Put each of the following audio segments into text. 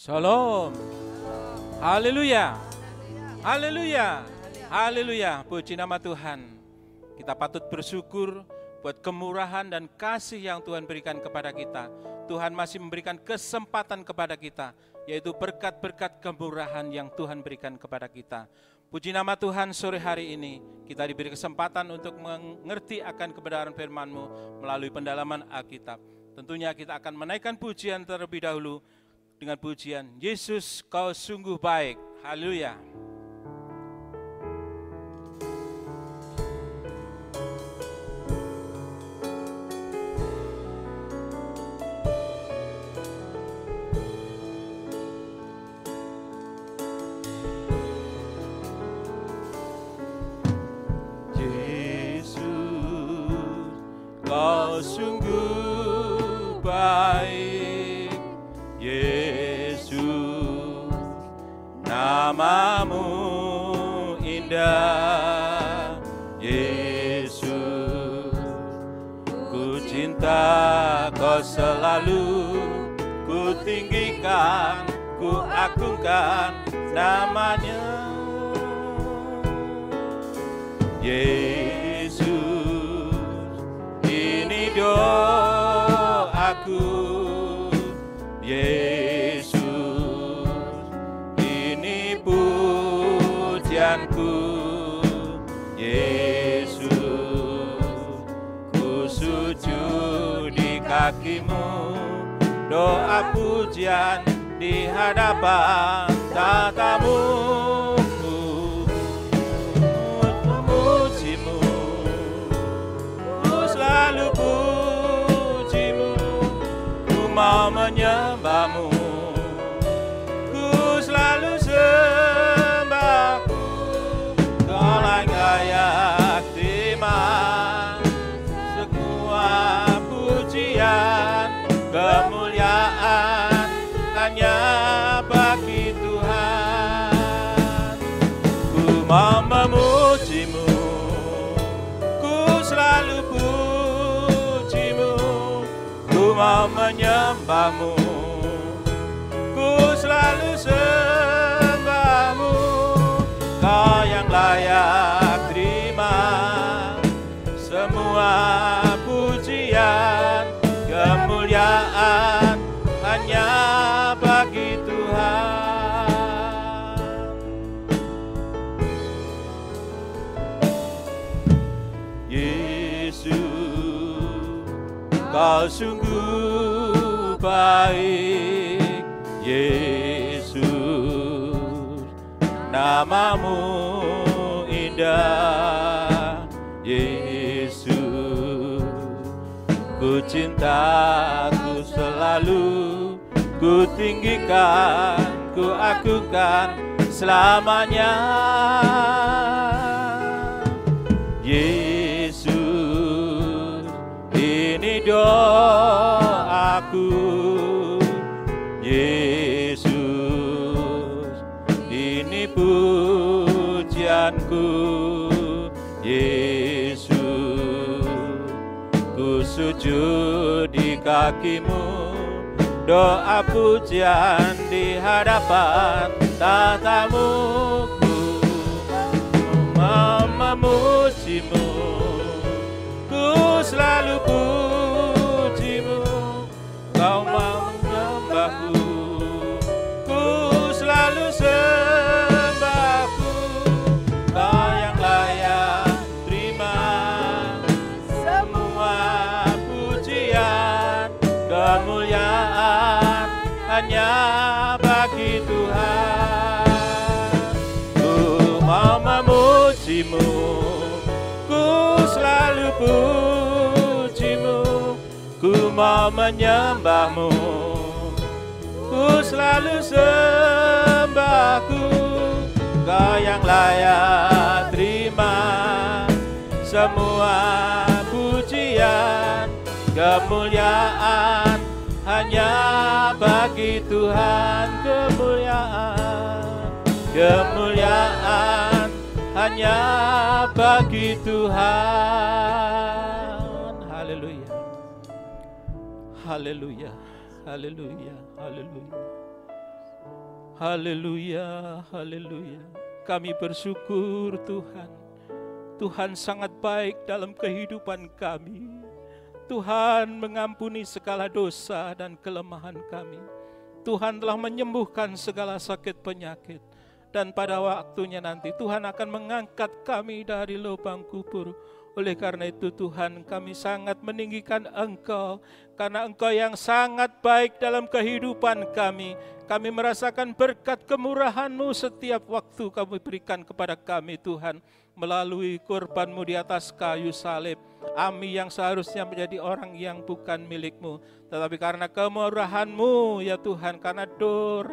Shalom. Haleluya. Haleluya. Haleluya. Puji nama Tuhan. Kita patut bersyukur buat kemurahan dan kasih yang Tuhan berikan kepada kita. Tuhan masih memberikan kesempatan kepada kita, yaitu berkat-berkat kemurahan yang Tuhan berikan kepada kita. Puji nama Tuhan, sore hari ini kita diberi kesempatan untuk mengerti akan kebenaran firman-Mu melalui pendalaman Alkitab. Tentunya kita akan menaikkan pujian terlebih dahulu dengan pujian Yesus Kau sungguh baik. Haleluya. Kau sungguh baik, Yesus, nama-Mu indah, Yesus, ku cinta Kau selalu, ku tinggikan, ku agungkan namanya, Yesus. Doaku, Yesus, ini pujianku, Yesus, ku sujud di kaki-Mu, doa pujian di hadapan tata-Mu, memuji-Mu, ku selalu mau menyembah-Mu, ku selalu sembah, Kau layak terima semua pujian, kemuliaan hanya bagi Tuhan. Ku mau memuji-Mu, ku selalu mau menyembah-Mu, ku selalu sembah-Mu, Kau yang layak terima semua pujian, kemuliaan hanya bagi Tuhan. Yesus, Kau sungguh baik, Yesus, nama-Mu indah, Yesus, ku cinta, ku selalu, ku tinggikan, ku agungkan selamanya, Yesus. Ini doaku, Yesus, ini pujianku, Yesus, ku sujud di kaki-Mu, doa pujian di hadapan tata-Mu, ku memuji-Mu, ku selalu puji-Mu, Kau mau menyembah-Ku, ku selalu sembah-Ku, Kau yang layak terima semua pujian, kemuliaan hanya bagi Tuhan. Ku mau memuji-Mu, ku selalu puji-Mu, ku mau menyembah-Mu, ku selalu sembah-Ku, Kau yang layak terima semua pujian, kemuliaan hanya bagi Tuhan, kemuliaan hanya bagi Tuhan. Haleluya. Haleluya. Haleluya. Haleluya. Haleluya, haleluya. Kami bersyukur Tuhan. Tuhan sangat baik dalam kehidupan kami. Tuhan mengampuni segala dosa dan kelemahan kami. Tuhan telah menyembuhkan segala sakit penyakit. Dan pada waktunya nanti Tuhan akan mengangkat kami dari lubang kubur. Oleh karena itu Tuhan, kami sangat meninggikan Engkau, karena Engkau yang sangat baik dalam kehidupan kami. Kami merasakan berkat kemurahan-Mu setiap waktu Kamu berikan kepada kami Tuhan, melalui korban-Mu di atas kayu salib. Kami yang seharusnya menjadi orang yang bukan milik-Mu, tetapi karena kemurahan-Mu ya Tuhan, karena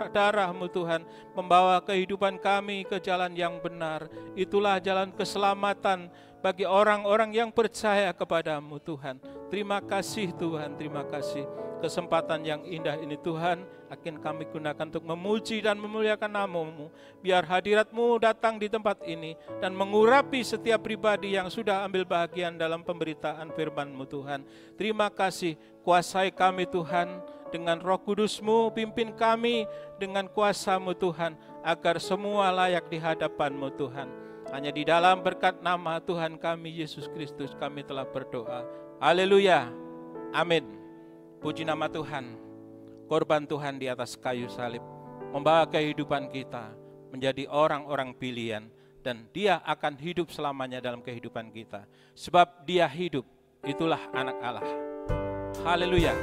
darah-Mu Tuhan, membawa kehidupan kami ke jalan yang benar. Itulah jalan keselamatan bagi orang-orang yang percaya kepadamu Tuhan. Terima kasih Tuhan, terima kasih. Kesempatan yang indah ini Tuhan akan kami gunakan untuk memuji dan memuliakan nama-Mu. Biar hadirat-Mu datang di tempat ini dan mengurapi setiap pribadi yang sudah ambil bagian dalam pemberitaan firman-Mu Tuhan. Terima kasih, kuasai kami Tuhan dengan Roh Kudus-Mu, pimpin kami dengan kuasa-Mu Tuhan, agar semua layak di hadapan-Mu Tuhan. Hanya di dalam berkat nama Tuhan kami Yesus Kristus kami telah berdoa. Haleluya. Amin. Puji nama Tuhan. Korban Tuhan di atas kayu salib membawa kehidupan kita menjadi orang-orang pilihan, dan Dia akan hidup selamanya dalam kehidupan kita. Sebab Dia hidup, itulah anak Allah. Haleluya.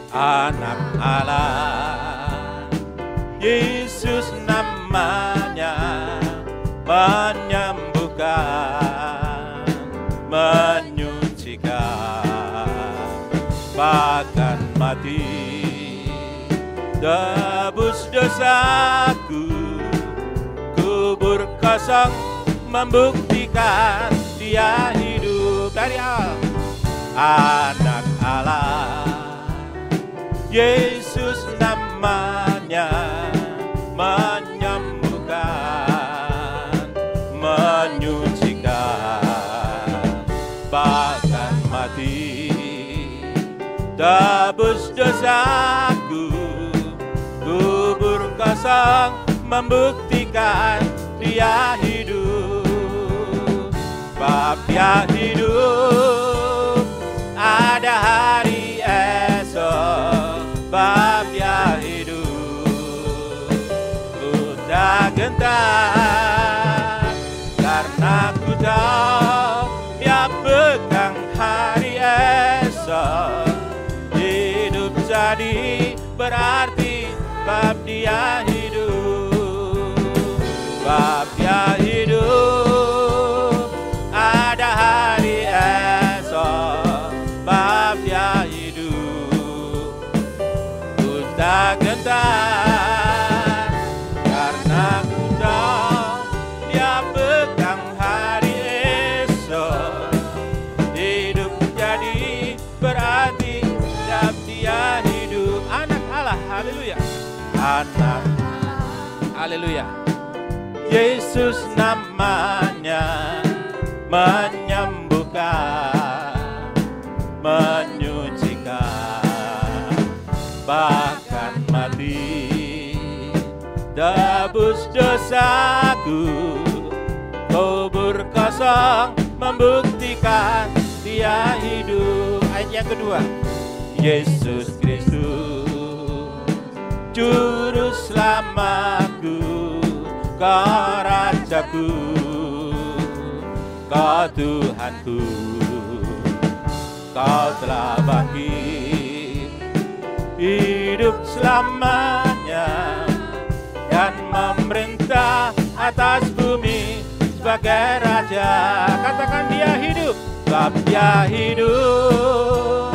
Anak Allah, Yesus namanya, menyembuhkan, menyucikan, bahkan mati, tebus dosaku. Kubur kosong membuktikan Dia hidup dari awal. Anak Allah, Yesus namanya, menyembuhkan, menyucikan, bahkan mati, tebus dosaku. Kubur kosong membuktikan Dia hidup. Bab Dia hidup, ada hari esok. Bab Dia hidup, ku tak gentar, karena ku tahu Dia pegang hari esok. Hidup jadi berarti bab Dia hidup. Bab Dia hidup, ada hari esok. Bab Dia hidup, ku tak gentar, karena ku tahu Dia pegang hari esok. Hidup jadi berarti bab Dia hidup. Anak Allah, haleluya. Anak, haleluya. Yesus namanya, menyembuhkan, menyucikan, bahkan mati, tebus dosaku. Kubur kosong membuktikan Dia hidup. Ayat yang kedua, Yesus Kristus, Juru Selamatku, Kau Rajaku, Kau Tuhanku. Kau telah bangkit, hidup selamanya, dan memerintah atas bumi sebagai Raja. Katakan Dia hidup. Sebab Dia hidup,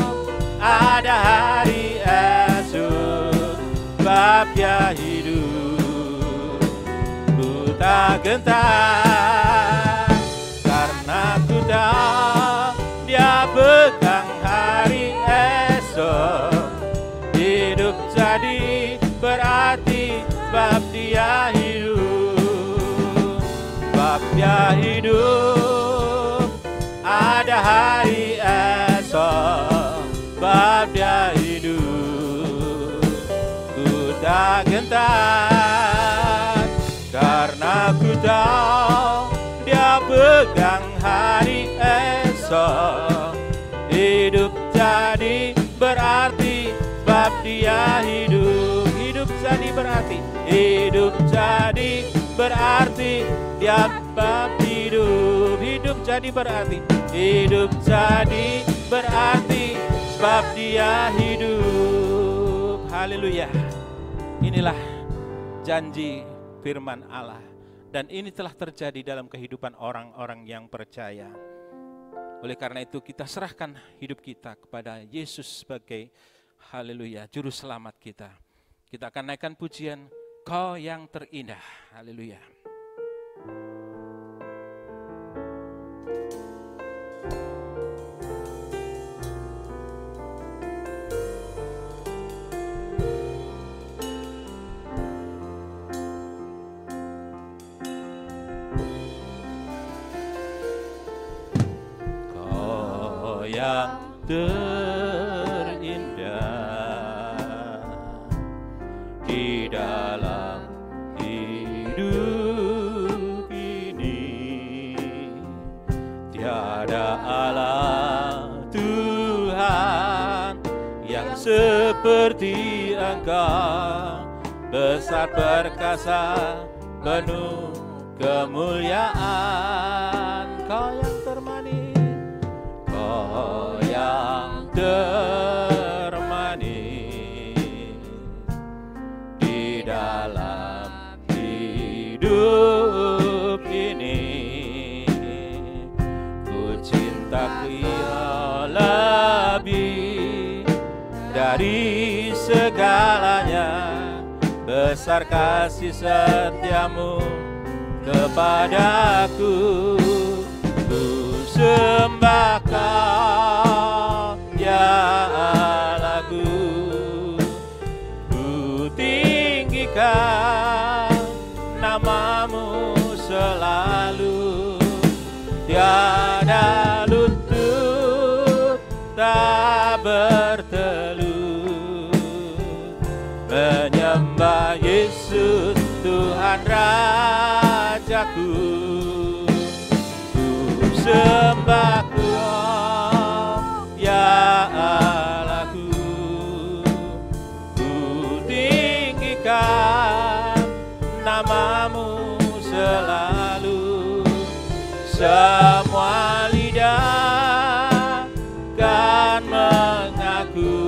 ada hari esok. Sebab Dia hidup, ku tak gentar, karena ku tahu Dia pegang hari esok. Hidup jadi berarti sebab Dia hidup. Sebab Dia hidup, ada hari esok. Sebab Dia hidup, Engkau. Hidup jadi berarti sebab Dia hidup. Hidup jadi berarti, hidup jadi berarti Dia bab hidup. Hidup jadi berarti, hidup jadi berarti sebab Dia hidup. Haleluya. Inilah janji firman Allah, dan ini telah terjadi dalam kehidupan orang-orang yang percaya. Oleh karena itu kita serahkan hidup kita kepada Yesus sebagai haleluya juru selamat kita. Kita akan naikkan pujian Kau yang terindah. Haleluya. Kau yang terindah di dalam hidup ini, tiada Allah Tuhan yang seperti Engkau, besar perkasa penuh kemuliaan. Kau yang termanis, Kau yang termanis di dalam hidup ini. Ku cinta Kau lebih dari segalanya, besar kasih setiamu kepadaku. Ku sembah Kau ya Allahku, ku tinggikan namamu selalu. Tiada lutut tak bertelut menyembah Yesus Tuhan Rajaku. Ku sembah Kau ya Allahku, ku tinggikan namamu selalu. Semua lidah kan mengaku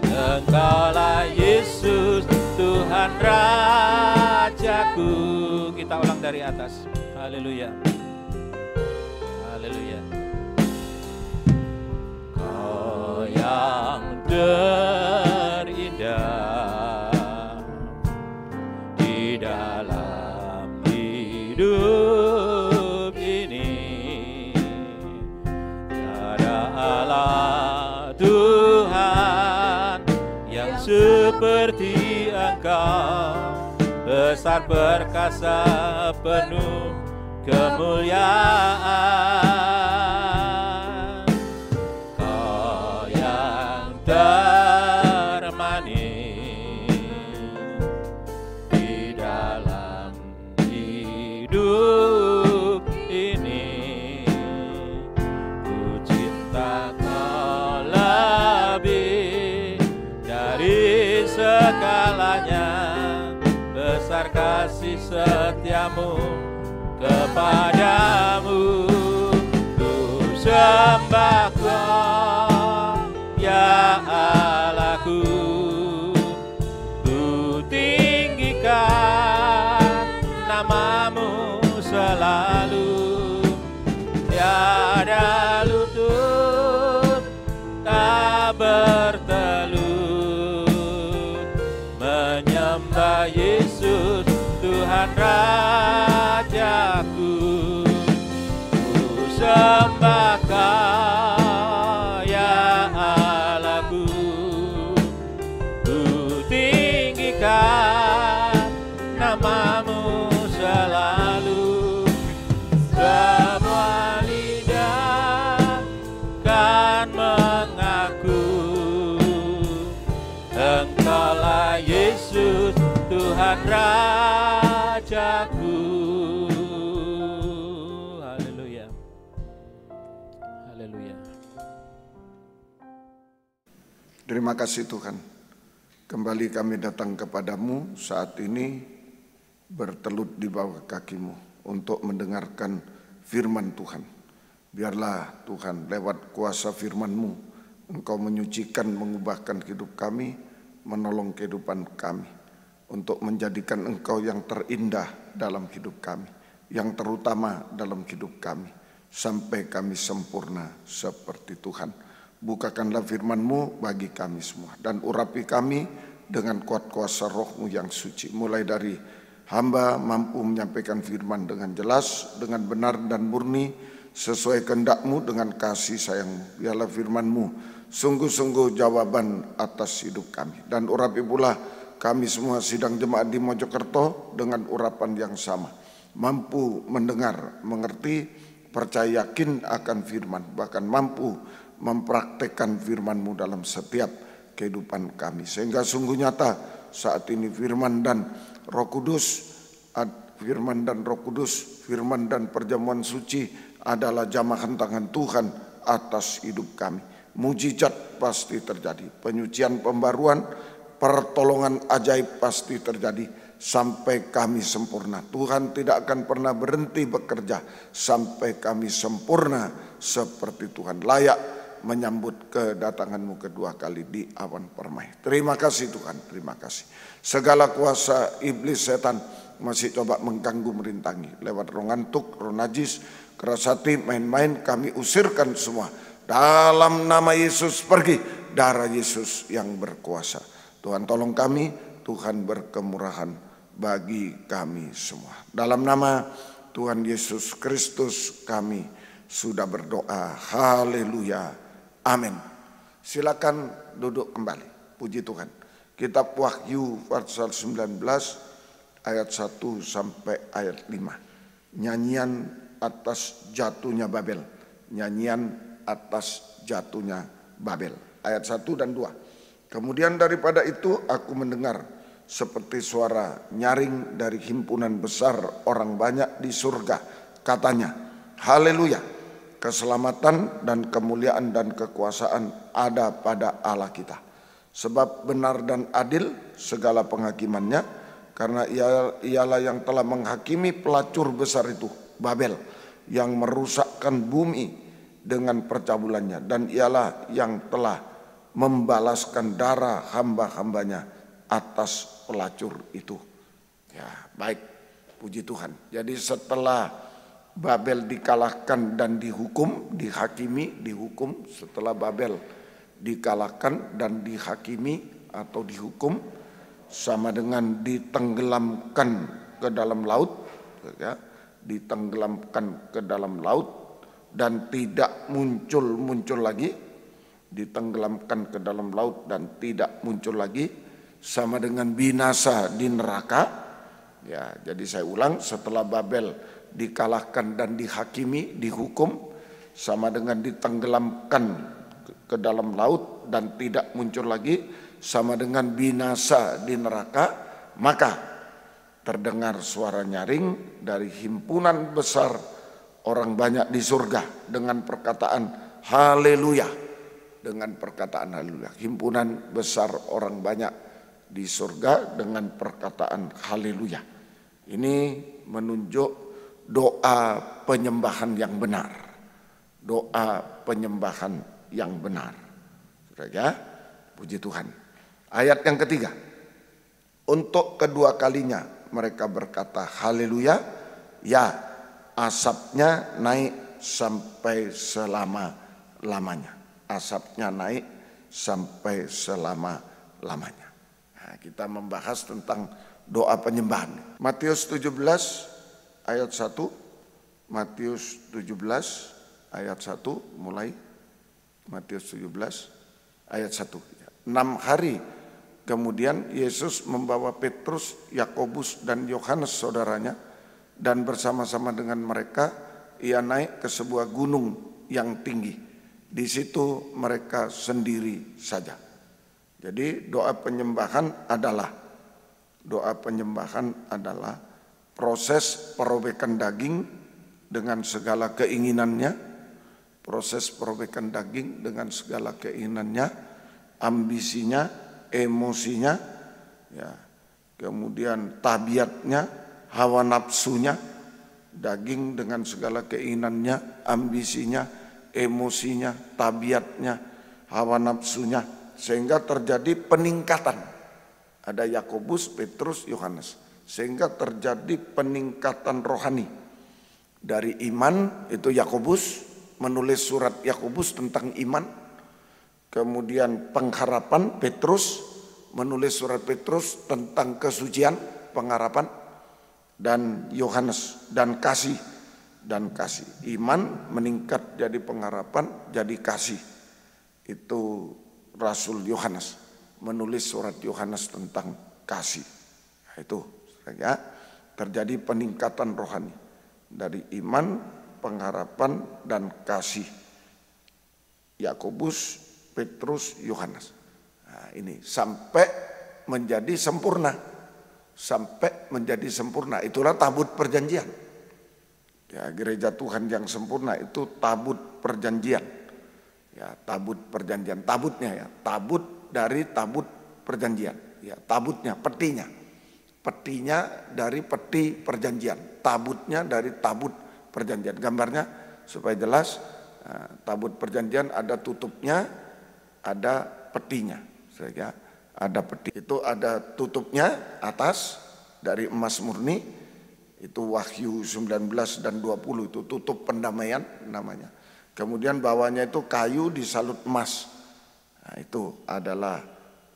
Engkaulah Yesus Tuhan Rajaku. Kita ulang dari atas. Haleluya. Haleluya. Kau yang terindah di dalam hidup ini, tiada Allah Tuhan yang seperti Engkau, besar perkasa penuh kemuliaan. Kau yang termanis di dalam hidup ini. Ku cinta Kau lebih dari segalanya, besar kasih setiamu kepadamu. Ku sembah Kau ya Allahku, ku tinggikan namamu selalu. Tiada lutut tak bertelut menyembah Yesus Tuhan Rajaku. Ku sembah Kau ya Allahku, ku tinggikan namamu selalu. Semua lidah kan mengaku Haleluya. Terima kasih Tuhan. Kembali kami datang kepadamu saat ini bertelut di bawah kakimu untuk mendengarkan firman Tuhan. Biarlah Tuhan lewat kuasa firman-Mu Engkau menyucikan, mengubahkan hidup kami, menolong kehidupan kami untuk menjadikan Engkau yang terindah dalam hidup kami, yang terutama dalam hidup kami, sampai kami sempurna seperti Tuhan. Bukakanlah firman-Mu bagi kami semua dan urapi kami dengan kuat kuasa Roh-Mu yang suci. Mulai dari hamba mampu menyampaikan firman dengan jelas, dengan benar dan murni, sesuai kehendak-Mu dengan kasih sayang-Mu. Biarlah firman-Mu sungguh-sungguh jawaban atas hidup kami. Dan urapi pula kami semua sidang jemaat di Mojokerto dengan urapan yang sama. Mampu mendengar, mengerti, percaya yakin akan firman, bahkan mampu mempraktekkan firman-Mu dalam setiap kehidupan kami. Sehingga sungguh nyata saat ini firman dan Roh Kudus, firman dan perjamuan suci adalah jamahan tangan Tuhan atas hidup kami. Mujizat pasti terjadi, penyucian, pembaruan, pertolongan ajaib pasti terjadi sampai kami sempurna. Tuhan tidak akan pernah berhenti bekerja sampai kami sempurna seperti Tuhan, layak menyambut kedatangan-Mu kedua kali di awan permai. Terima kasih Tuhan, terima kasih. Segala kuasa iblis setan masih coba mengganggu, merintangi lewat roh ngantuk, roh najis, keras hati, main-main, kami usirkan semua. Dalam nama Yesus pergi, darah Yesus yang berkuasa. Tuhan tolong kami, Tuhan berkemurahan bagi kami semua. Dalam nama Tuhan Yesus Kristus kami sudah berdoa. Haleluya. Amin. Silakan duduk kembali. Puji Tuhan. Kitab Wahyu pasal 19 ayat 1 sampai ayat 5. Nyanyian atas jatuhnya Babel. Nyanyian atas jatuhnya Babel. Ayat 1 dan 2. Kemudian daripada itu aku mendengar seperti suara nyaring dari himpunan besar orang banyak di surga. Katanya, haleluya. Keselamatan dan kemuliaan dan kekuasaan ada pada Allah kita. Sebab benar dan adil segala penghakimannya, karena ialah yang telah menghakimi pelacur besar itu, Babel, yang merusakkan bumi dengan percabulannya, dan ialah yang telah membalaskan darah hamba-hambanya atas pelacur itu. Ya, baik, puji Tuhan. Jadi setelah Babel dikalahkan dan dihukum, dihakimi, dihukum, setelah Babel dikalahkan dan dihakimi atau dihukum, sama dengan ditenggelamkan ke dalam laut, ya, ditenggelamkan ke dalam laut dan tidak muncul lagi, ditenggelamkan ke dalam laut dan tidak muncul lagi, sama dengan binasa di neraka. Ya, jadi saya ulang, setelah Babel dikalahkan dan dihakimi, dihukum, sama dengan ditenggelamkan ke dalam laut dan tidak muncul lagi, sama dengan binasa di neraka, maka terdengar suara nyaring dari himpunan besar orang banyak di surga dengan perkataan haleluya. Dengan perkataan haleluya. Himpunan besar orang banyak di surga dengan perkataan haleluya. Ini menunjuk doa penyembahan yang benar. Doa penyembahan yang benar. Sudah ya? Puji Tuhan. Ayat yang ketiga. Untuk kedua kalinya mereka berkata haleluya. Ya, asapnya naik sampai selama-lamanya. Asapnya naik sampai selama-lamanya. Nah, kita membahas tentang doa penyembahan. Matius 17 ayat 1. Matius 17 ayat 1 mulai. Matius 17 ayat 1. 6 hari kemudian Yesus membawa Petrus, Yakobus dan Yohanes saudaranya, dan bersama-sama dengan mereka ia naik ke sebuah gunung yang tinggi. Di situ mereka sendiri saja. Jadi doa penyembahan adalah proses perobekan daging dengan segala keinginannya, proses perobekan daging dengan segala keinginannya, ambisinya, emosinya, ya, kemudian tabiatnya, hawa nafsunya, daging dengan segala keinginannya, ambisinya, emosinya, tabiatnya, hawa nafsunya, sehingga terjadi peningkatan. Ada Yakobus, Petrus, Yohanes, sehingga terjadi peningkatan rohani. Dari iman, itu Yakobus menulis surat Yakobus tentang iman. Kemudian pengharapan, Petrus menulis surat Petrus tentang kesucian, pengharapan. Dan Yohanes dan kasih. Iman meningkat jadi pengharapan, jadi kasih. Itu Rasul Yohanes menulis surat Yohanes tentang kasih. Nah, itu ya, terjadi peningkatan rohani dari iman, pengharapan, dan kasih. Yakobus, Petrus, Yohanes. Nah, ini sampai menjadi sempurna. Itulah tabut perjanjian. Ya, gereja Tuhan yang sempurna itu tabut perjanjian. Ya, tabut perjanjian, tabutnya ya, tabut dari tabut perjanjian. Ya, tabutnya, petinya dari peti perjanjian, tabutnya dari tabut perjanjian. Gambarnya supaya jelas, tabut perjanjian ada tutupnya, ada petinya. Ya, ada peti, itu ada tutupnya atas dari emas murni, itu Wahyu 19 dan 20, itu tutup pendamaian namanya. Kemudian bawahnya itu kayu disalut emas. Nah, itu adalah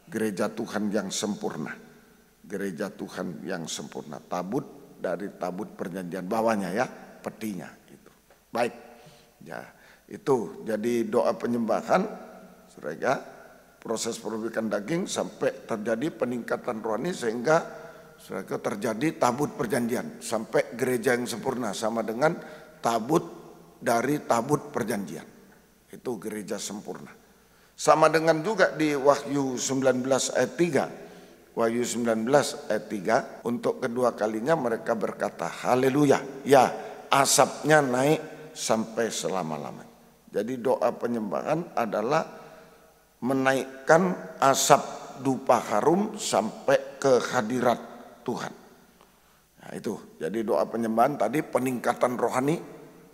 gereja Tuhan yang sempurna. Gereja Tuhan yang sempurna. Tabut dari tabut perjanjian, bawahnya ya, petinya itu. Baik. Ya, itu jadi doa penyembahan, saudara, proses perobekan daging sampai terjadi peningkatan rohani sehingga saudara, terjadi tabut perjanjian sampai gereja yang sempurna, sama dengan tabut dari tabut perjanjian. Itu gereja sempurna. Sama dengan juga di Wahyu 19 ayat 3. Wahyu 19 ayat 3, untuk kedua kalinya mereka berkata, haleluya, ya asapnya naik sampai selama-lamanya. Jadi doa penyembahan adalah menaikkan asap dupa harum sampai ke hadirat Tuhan. Nah, itu. Jadi doa penyembahan tadi peningkatan rohani,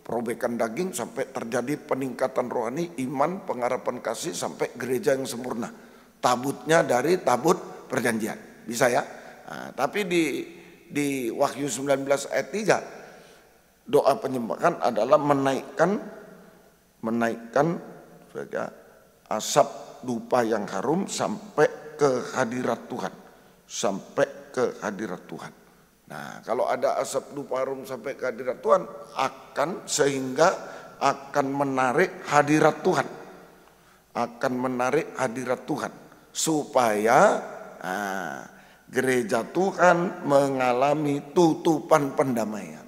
perobekan daging sampai terjadi peningkatan rohani, iman, pengharapan kasih sampai gereja yang sempurna. Tabutnya dari tabut perjanjian. Bisa ya? Nah, tapi di Wahyu 19 ayat 3 doa penyembahan adalah menaikkan asap dupa yang harum sampai ke hadirat Tuhan. Sampai ke hadirat Tuhan. Nah, kalau ada asap dupa harum sampai ke hadirat Tuhan, akan menarik hadirat Tuhan. Akan menarik hadirat Tuhan. Supaya gereja Tuhan mengalami tutupan pendamaian.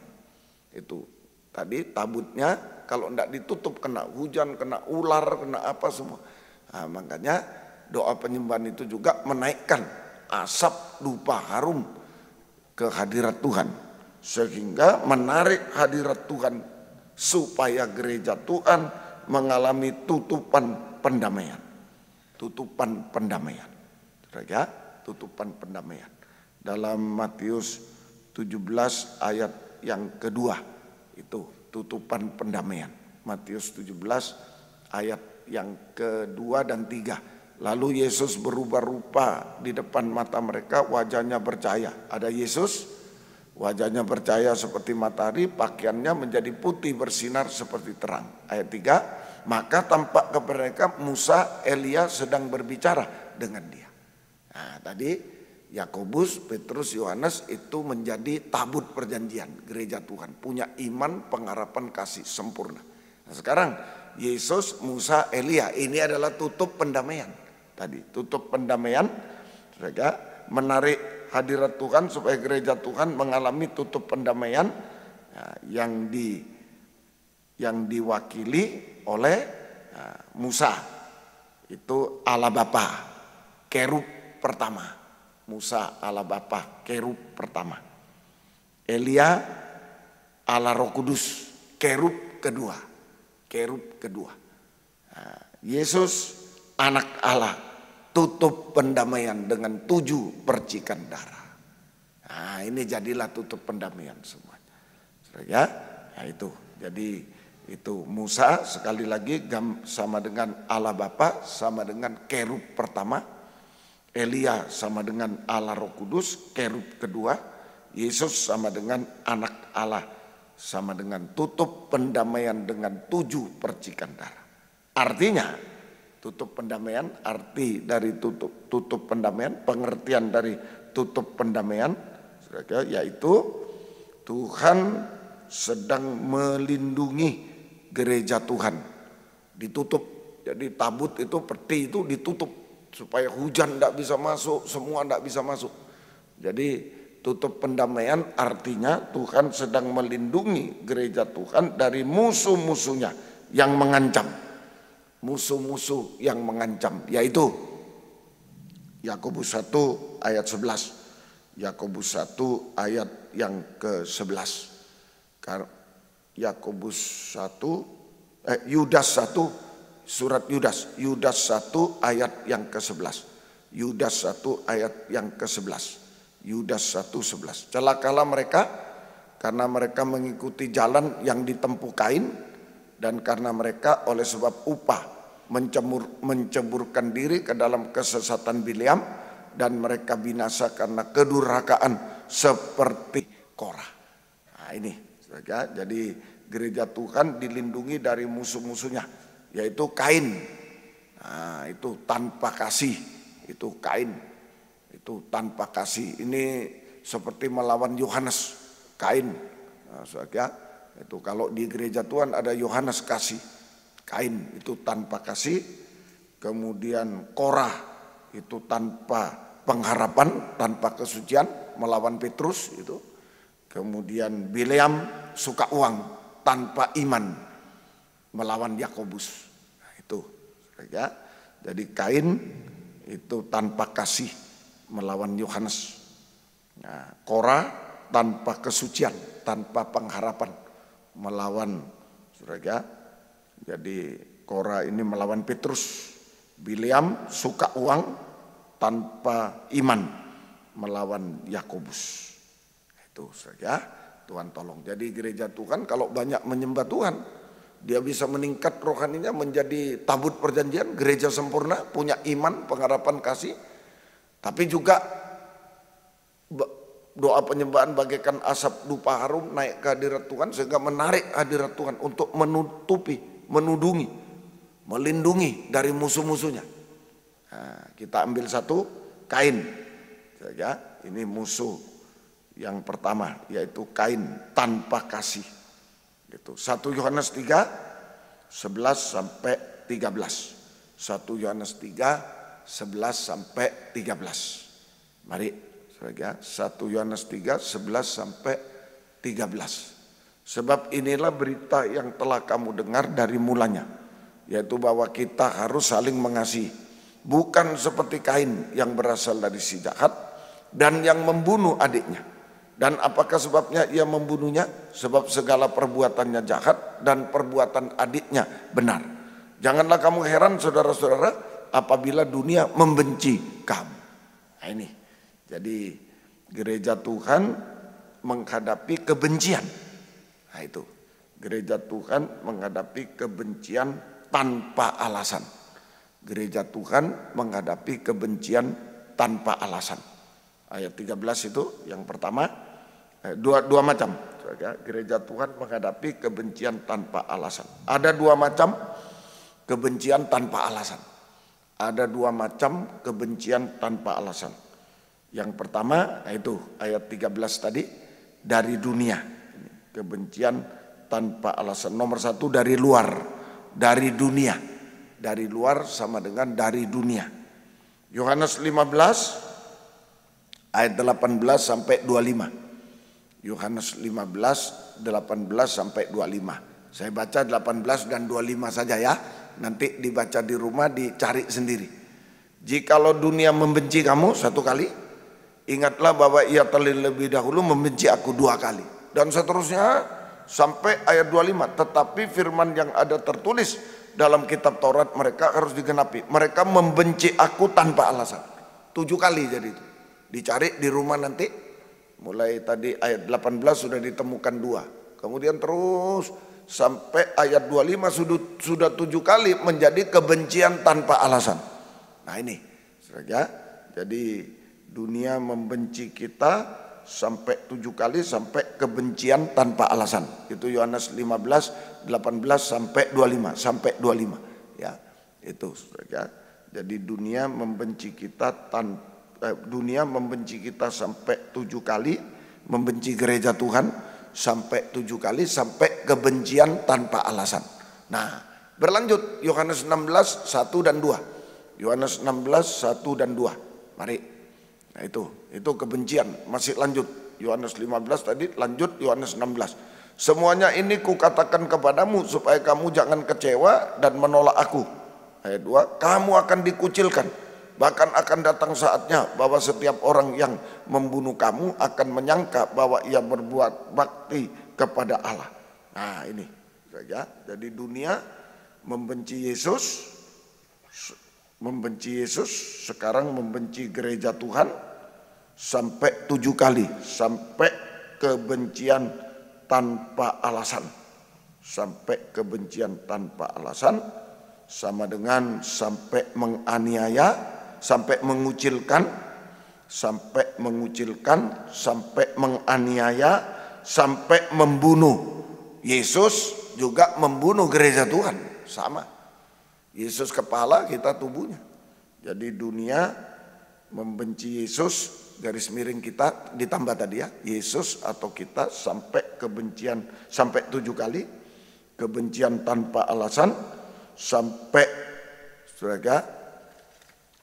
Itu tadi tabutnya kalau tidak ditutup kena hujan, kena ular, kena apa semua. Nah, makanya doa penyembahan itu juga menaikkan asap dupa harum ke hadirat Tuhan, sehingga menarik hadirat Tuhan supaya gereja Tuhan mengalami tutupan pendamaian. Tutupan pendamaian. Ya, tutupan pendamaian. Dalam Matius 17 ayat yang kedua, itu tutupan pendamaian. Matius 17 ayat yang kedua dan 3. Lalu Yesus berubah rupa di depan mata mereka, wajahnya bercahaya. Ada Yesus, wajahnya bercahaya seperti matahari, pakaiannya menjadi putih bersinar seperti terang. Ayat 3, maka tampak kepada mereka Musa, Elia sedang berbicara dengan dia. Nah, tadi Yakobus, Petrus, Yohanes itu menjadi tabut perjanjian gereja Tuhan, punya iman, pengharapan, kasih sempurna. Nah, sekarang Yesus, Musa, Elia, ini adalah tutup pendamaian. Tadi tutup pendamaian, mereka menarik hadirat Tuhan supaya gereja Tuhan mengalami tutup pendamaian yang diwakili oleh Musa, itu Allah Bapa, kerub pertama. Musa Allah Bapa, kerub pertama. Elia Allah Roh Kudus, kerub kedua. kerub kedua. Nah, Yesus anak Allah, tutup pendamaian dengan 7 percikan darah. Nah, ini jadilah tutup pendamaian semuanya. Ya, nah itu. Jadi itu Musa sekali lagi sama dengan Allah Bapa, sama dengan kerub pertama. Elia sama dengan Allah Roh Kudus, kerub kedua. Yesus sama dengan anak Allah, sama dengan tutup pendamaian dengan 7 percikan darah. Artinya tutup pendamaian, arti dari tutup pendamaian, pengertian dari tutup pendamaian, yaitu Tuhan sedang melindungi gereja Tuhan. Ditutup, jadi tabut itu, peti itu ditutup supaya hujan tidak bisa masuk, semua tidak bisa masuk. Jadi tutup pendamaian artinya Tuhan sedang melindungi gereja Tuhan dari musuh-musuhnya yang mengancam. Musuh-musuh yang mengancam, yaitu Yakobus 1 ayat 11. Yakobus 1 ayat yang ke-11. Yakobus 1 Yudas 1, surat Yudas 1 ayat yang ke-11. Yudas 1 ayat yang ke-11. Yudas 1:11. Celakalah mereka karena mereka mengikuti jalan yang ditempuh Kain, dan karena mereka oleh sebab upah menceburkan diri ke dalam kesesatan Bileam, dan mereka binasa karena kedurhakaan seperti Korah. Nah ini, jadi gereja Tuhan dilindungi dari musuh-musuhnya, yaitu Kain. Nah itu tanpa kasih, itu Kain, itu tanpa kasih. Ini seperti melawan Yohanes, Kain. Nah, itu kalau di gereja Tuhan ada Yohanes kasih, Kain itu tanpa kasih. Kemudian Korah itu tanpa pengharapan, tanpa kesucian, melawan Petrus itu. Kemudian Bileam suka uang, tanpa iman, melawan Yakobus. Nah, itu ya. Jadi Kain itu tanpa kasih, melawan Yohanes. Nah, Korah tanpa kesucian, tanpa pengharapan, melawan surga. Jadi Korah ini melawan Petrus. Bileam suka uang, tanpa iman, melawan Yakobus. Itu saja, Tuhan tolong. Jadi gereja Tuhan kalau banyak menyembah Tuhan, dia bisa meningkat rohaninya menjadi tabut perjanjian, gereja sempurna, punya iman, pengharapan, kasih. Tapi juga doa penyembahan bagaikan asap dupa harum naik ke hadirat Tuhan, sehingga menarik hadirat Tuhan untuk menutupi, menudungi, melindungi dari musuh-musuhnya. Nah, kita ambil satu, Kain. Ya, ini musuh yang pertama, yaitu Kain, tanpa kasih. Gitu. 1 Yohanes 3, 11 sampai 13. 1 Yohanes 3, 11 sampai 13. Mari, ya, 1 Yohanes 3, 11 sampai 13. Sebab inilah berita yang telah kamu dengar dari mulanya, yaitu bahwa kita harus saling mengasihi, bukan seperti Kain yang berasal dari si jahat dan yang membunuh adiknya. Dan apakah sebabnya ia membunuhnya? Sebab segala perbuatannya jahat dan perbuatan adiknya benar. Janganlah kamu heran saudara-saudara apabila dunia membenci kamu. Nah ini, jadi gereja Tuhan menghadapi kebencian. Nah itu, gereja Tuhan menghadapi kebencian tanpa alasan. Gereja Tuhan menghadapi kebencian tanpa alasan. Ayat 13 itu yang pertama, dua macam. Gereja Tuhan menghadapi kebencian tanpa alasan. Ada 2 macam kebencian tanpa alasan. Ada 2 macam kebencian tanpa alasan. Yang pertama, itu ayat 13 tadi, dari dunia. Kebencian tanpa alasan. Nomor 1 dari luar, dari dunia. Dari luar sama dengan dari dunia. Yohanes 15 ayat 18 sampai 25. Yohanes 15 18 sampai 25. Saya baca 18 dan 25 saja ya. Nanti dibaca di rumah, dicari sendiri. Jikalau dunia membenci kamu 1 kali, ingatlah bahwa ia terlebih dahulu membenci aku 2 kali. Dan seterusnya sampai ayat 25. Tetapi firman yang ada tertulis dalam kitab Taurat mereka harus digenapi. Mereka membenci aku tanpa alasan. 7 kali jadi itu. Dicari di rumah nanti. Mulai tadi ayat 18 sudah ditemukan 2. Kemudian terus sampai ayat 25 sudah 7 kali menjadi kebencian tanpa alasan. Nah ini saja. Jadi dunia membenci kita sampai 7 kali sampai kebencian tanpa alasan. Itu Yohanes 15, 18 sampai 25, sampai 25 ya. Itu saja. Jadi dunia membenci kita sampai 7 kali, membenci gereja Tuhan sampai 7 kali, sampai kebencian tanpa alasan. Nah, berlanjut Yohanes 16, 1 dan 2. Yohanes 16, 1 dan 2. Mari. Nah itu kebencian, masih lanjut. Yohanes 15 tadi, lanjut Yohanes 16. Semuanya ini kukatakan kepadamu supaya kamu jangan kecewa dan menolak aku. Ayat 2, kamu akan dikucilkan. Bahkan akan datang saatnya bahwa setiap orang yang membunuh kamu akan menyangka bahwa ia berbuat bakti kepada Allah. Nah ini saja. Jadi dunia membenci Yesus, sekarang membenci gereja Tuhan sampai 7 kali, sampai kebencian tanpa alasan. Sampai kebencian tanpa alasan sama dengan sampai menganiaya, sampai mengucilkan, sampai menganiaya, sampai membunuh. Yesus juga membunuh gereja Tuhan, sama. Yesus kepala, kita tubuhnya. Jadi dunia membenci Yesus, garis miring kita ditambah tadi ya, Yesus atau kita sampai kebencian, sampai 7 kali, kebencian tanpa alasan, sampai saudara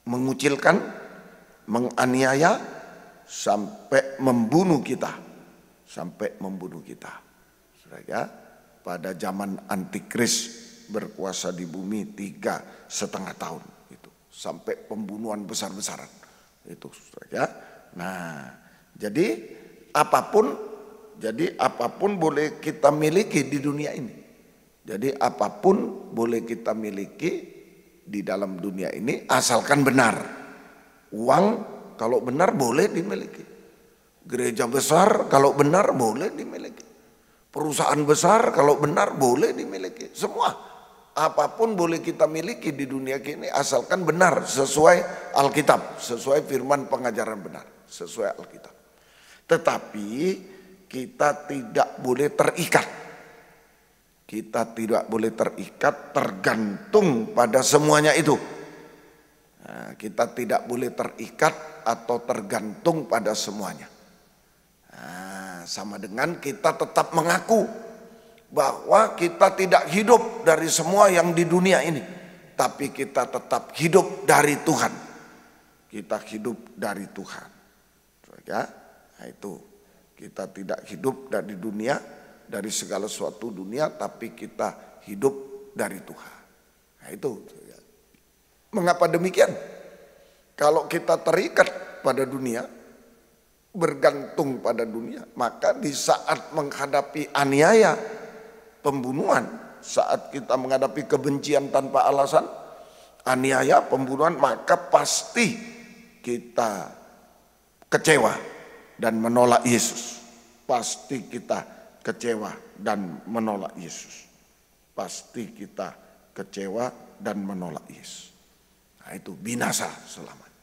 mengucilkan, menganiaya, sampai membunuh kita, saudara. Pada zaman antikris berkuasa di bumi 3,5 tahun itu, sampai pembunuhan besar-besaran itu saudara. Nah, jadi apapun boleh kita miliki di dunia ini. Jadi apapun boleh kita miliki di dalam dunia ini asalkan benar. Uang kalau benar boleh dimiliki. Gereja besar kalau benar boleh dimiliki. Perusahaan besar kalau benar boleh dimiliki. Semua apapun boleh kita miliki di dunia ini asalkan benar sesuai Alkitab, sesuai firman pengajaran benar, sesuai Alkitab. Tetapi kita tidak boleh terikat. Kita tidak boleh terikat tergantung pada semuanya itu. Nah, kita tidak boleh terikat atau tergantung pada semuanya. Nah, sama dengan kita tetap mengaku bahwa kita tidak hidup dari semua yang di dunia ini, tapi kita tetap hidup dari Tuhan. Kita hidup dari Tuhan. Ya, nah itu kita tidak hidup dari dunia, dari segala sesuatu dunia, tapi kita hidup dari Tuhan. Nah itu. Mengapa demikian? Kalau kita terikat pada dunia, bergantung pada dunia, maka di saat menghadapi aniaya, pembunuhan, saat kita menghadapi kebencian tanpa alasan, aniaya, pembunuhan, maka pasti kita kecewa dan menolak Yesus. Pasti kita kecewa dan menolak Yesus. Pasti kita kecewa dan menolak Yesus. Nah itu binasa selamanya.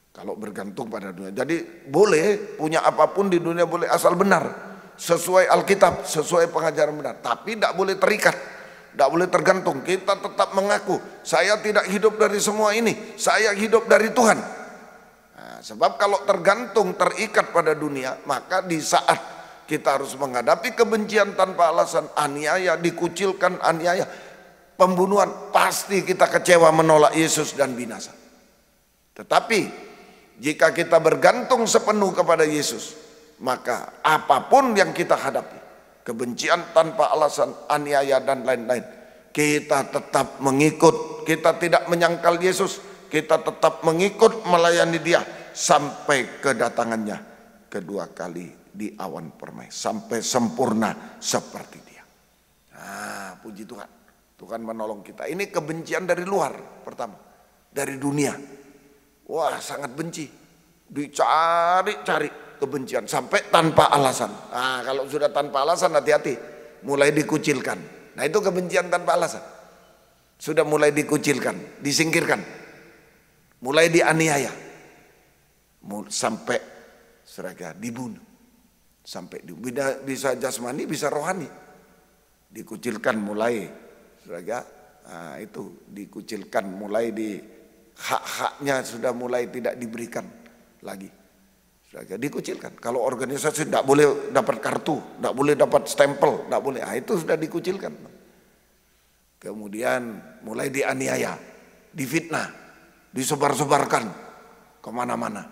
Kalau bergantung pada dunia. Jadi boleh punya apapun di dunia boleh asal benar. Sesuai Alkitab, sesuai pengajaran benar. Tapi tidak boleh terikat. Tidak boleh tergantung. Kita tetap mengaku, saya tidak hidup dari semua ini. Saya hidup dari Tuhan. Nah, sebab kalau tergantung, terikat pada dunia, maka di saat kita harus menghadapi kebencian tanpa alasan, aniaya, dikucilkan, aniaya, pembunuhan, pasti kita kecewa, menolak Yesus dan binasa. Tetapi jika kita bergantung sepenuh kepada Yesus, maka apapun yang kita hadapi, kebencian tanpa alasan, aniaya dan lain-lain, kita tetap mengikut, kita tidak menyangkal Yesus, kita tetap mengikut melayani Dia sampai kedatangannya kedua kali di awan permai, sampai sempurna seperti Dia. Puji Tuhan. Tuhan menolong kita. Ini kebencian dari luar pertama. Dari dunia. Wah, sangat benci. Dicari-cari kebencian sampai tanpa alasan. Kalau sudah tanpa alasan hati-hati. Mulai dikucilkan. Nah, itu kebencian tanpa alasan. Sudah mulai dikucilkan, disingkirkan. Mulai dianiaya. Sampai dibunuh. Sampai bisa jasmani, bisa rohani. Dikucilkan mulai itu dikucilkan mulai di hak-haknya sudah mulai tidak diberikan lagi. Dikucilkan. Kalau organisasi tidak boleh dapat kartu, tidak boleh dapat stempel, tidak boleh. Itu sudah dikucilkan. Kemudian mulai dianiaya, difitnah, disebar-sebarkan kemana-mana.